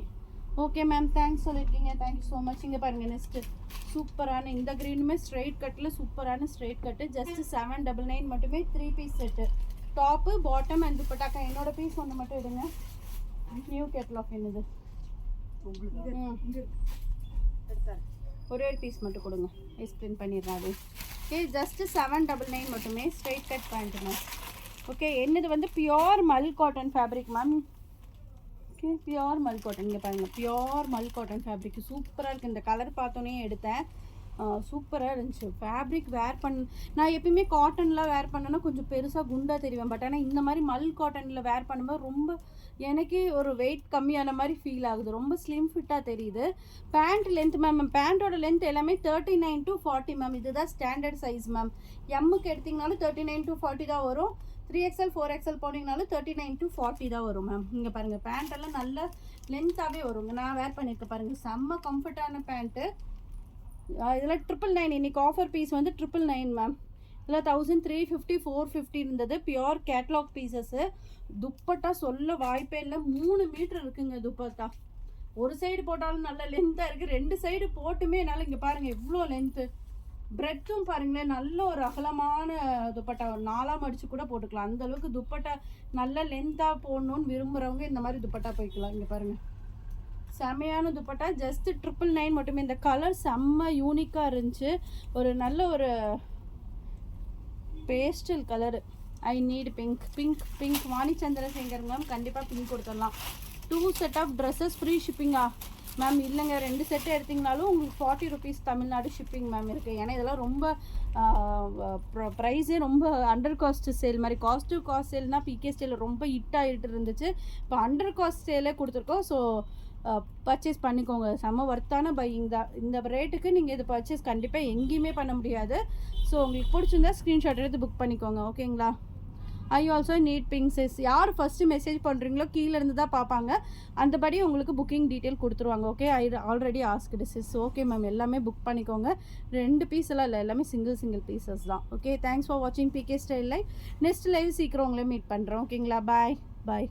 S1: ஓகே மேம், தேங்க்ஸ் சொல்லியிருக்கீங்க, தேங்க்யூ ஸோ மச். இங்கே பாருங்கள் நெக்ஸ்ட்டு சூப்பரான இந்த க்ரீனுமே ஸ்ட்ரெயிட் கட்டில் சூப்பரான ஸ்ட்ரெயிட் கட்டு. ஜஸ்ட் 799 மட்டுமே. 3 piece set top bottom and துப்பட்டாக்கா. என்னோட பீஸ் ஒன்று மட்டும் எடுங்க. நியூ கேட்லாக் என்னது ஒரே ஒரு பீஸ் மட்டும் கொடுங்க, எக்ஸ்பிளைன் பண்ணிடுறேன் அது. ஓகே ஜஸ்ட்டு 799 மட்டுமே. Straight cut pant ma'am. Okay என்னது வந்து pure mul cotton fabric ma'am. Okay pure mul cotton. இங்கே பாருங்கள், பியோர் மல் காட்டன் ஃபேப்ரிக் சூப்பராக இருக்குது. இந்த கலர் பார்த்தோன்னே எடுத்தேன், சூப்பராக இருந்துச்சு. ஃபேப்ரிக் வேர் நான் எப்பயுமே காட்டனில் வேர் பண்ணேன்னா கொஞ்சம் பெருசாக குண்டாக தெரிவேன். பட் ஆனால் இந்த மாதிரி மல் காட்டனில் வேர் பண்ணும்போது ரொம்ப எனக்கே ஒரு வெயிட் கம்மியான மாதிரி ஃபீல் ஆகுது. ரொம்ப ஸ்லிம் ஃபிட்டாக தெரியுது. பேண்ட் லென்த் மேம், பேண்ட்டோட லென்த் எல்லாமே 39 to 40 மேம். இதுதான் ஸ்டாண்டர்ட் சைஸ் மேம். எம்முக்கு எடுத்திங்கனாலும் 39 to 40 தான் வரும். 3XL 4XL போனீங்கனாலும் 39 to 40 தான் வரும் மேம். இங்கே பாருங்கள் பேண்ட்டெல்லாம் நல்ல லென்த்தாகவே வருங்க. நான் வேர் பண்ணியிருக்கேன் பாருங்கள், செம்ம கம்ஃபர்டான பேண்ட்டு. இதெல்லாம் 999. இன்றைக்கி ஆஃபர் பீஸ் வந்து 999 மேம். இதில் 1350 450 இருந்தது. Pure catalogue pieces. துப்பட்டா சொல்ல வாய்ப்பே இல்லை, 3 மீட்டர் இருக்குங்க துப்பட்டா. ஒரு சைடு போட்டாலும் நல்ல லென்த்தாக இருக்குது, 2 சைடு போட்டுமே என்னால் இங்கே பாருங்கள் எவ்வளோ லென்த்து. பிரெத்தும் பாருங்களேன், நல்ல ஒரு அகலமான துப்பட்டா, 4ஆக மடித்து கூட போட்டுக்கலாம். அந்தளவுக்கு துப்பட்டா நல்ல லென்த்தாக போடணுன்னு விரும்புகிறவங்க இந்த மாதிரி துப்பட்டா போய்க்கலாம். இங்கே பாருங்கள் செம்மையான துப்பட்டா, ஜஸ்ட் 999 மட்டுமே. இந்த கலர் செம்ம யூனிக்காக இருந்துச்சு. ஒரு நல்ல ஒரு pastel colour. I need pink pink pink. Vani Chandrasekhar ma'am கண்டிப்பாக பிங்க் கொடுத்துடலாம். 2 செட் ஆஃப் ட்ரெஸ்ஸஸ் ஃப்ரீ ஷிப்பிங்கா மேம்? இல்லைங்க, 2 செட்டு எடுத்திங்கனாலும் உங்களுக்கு 40 ருபீஸ் தமிழ்நாடு ஷிப்பிங் மேம் இருக்குது. ஏன்னா இதெல்லாம் ரொம்ப ப்ரைஸே ரொம்ப அண்டர் காஸ்ட் சேல் மாதிரி. காஸ்ட் டு காஸ்ட் சேல்னால் பிகே ஸ்டேலில் ரொம்ப ஹிட் ஆகிட்டு இருந்துச்சு. இப்போ அண்டர் காஸ்ட் சேலே கொடுத்துருக்கோம். ஸோ பர்ச்சேஸ் பண்ணிக்கோங்க. செம்ம ஒர்த்தான பையிங் தான். இந்த ரேட்டுக்கு நீங்கள் இது பர்ச்சேஸ் கண்டிப்பாக எங்கேயுமே பண்ண முடியாது. ஸோ உங்களுக்கு பிடிச்சிருந்தா ஸ்க்ரீன்ஷாட் எடுத்து புக் பண்ணிக்கோங்க. ஓகேங்களா? I also need pink size. யார் ஃபஸ்ட்டு மெசேஜ் பண்ணுறீங்களோ கீழே இருந்து தான் பார்ப்பாங்க. அந்தபடி உங்களுக்கு புக்கிங் டீட்டெயில் கொடுத்துருவாங்க. Okay, I already asked sis. Okay ma'am, எல்லாமே புக் பண்ணிக்கோங்க. 2 பீஸ் எல்லாம் இல்லை, எல்லாமே சிங்கிள் பீசஸ் தான். ஓகே, தேங்க்ஸ் ஃபார் வாட்சிங் PK style live. Next live சீக்கிரம் உங்களே மீட் பண்ணுறோம். ஓகேங்களா? பாய் பாய்.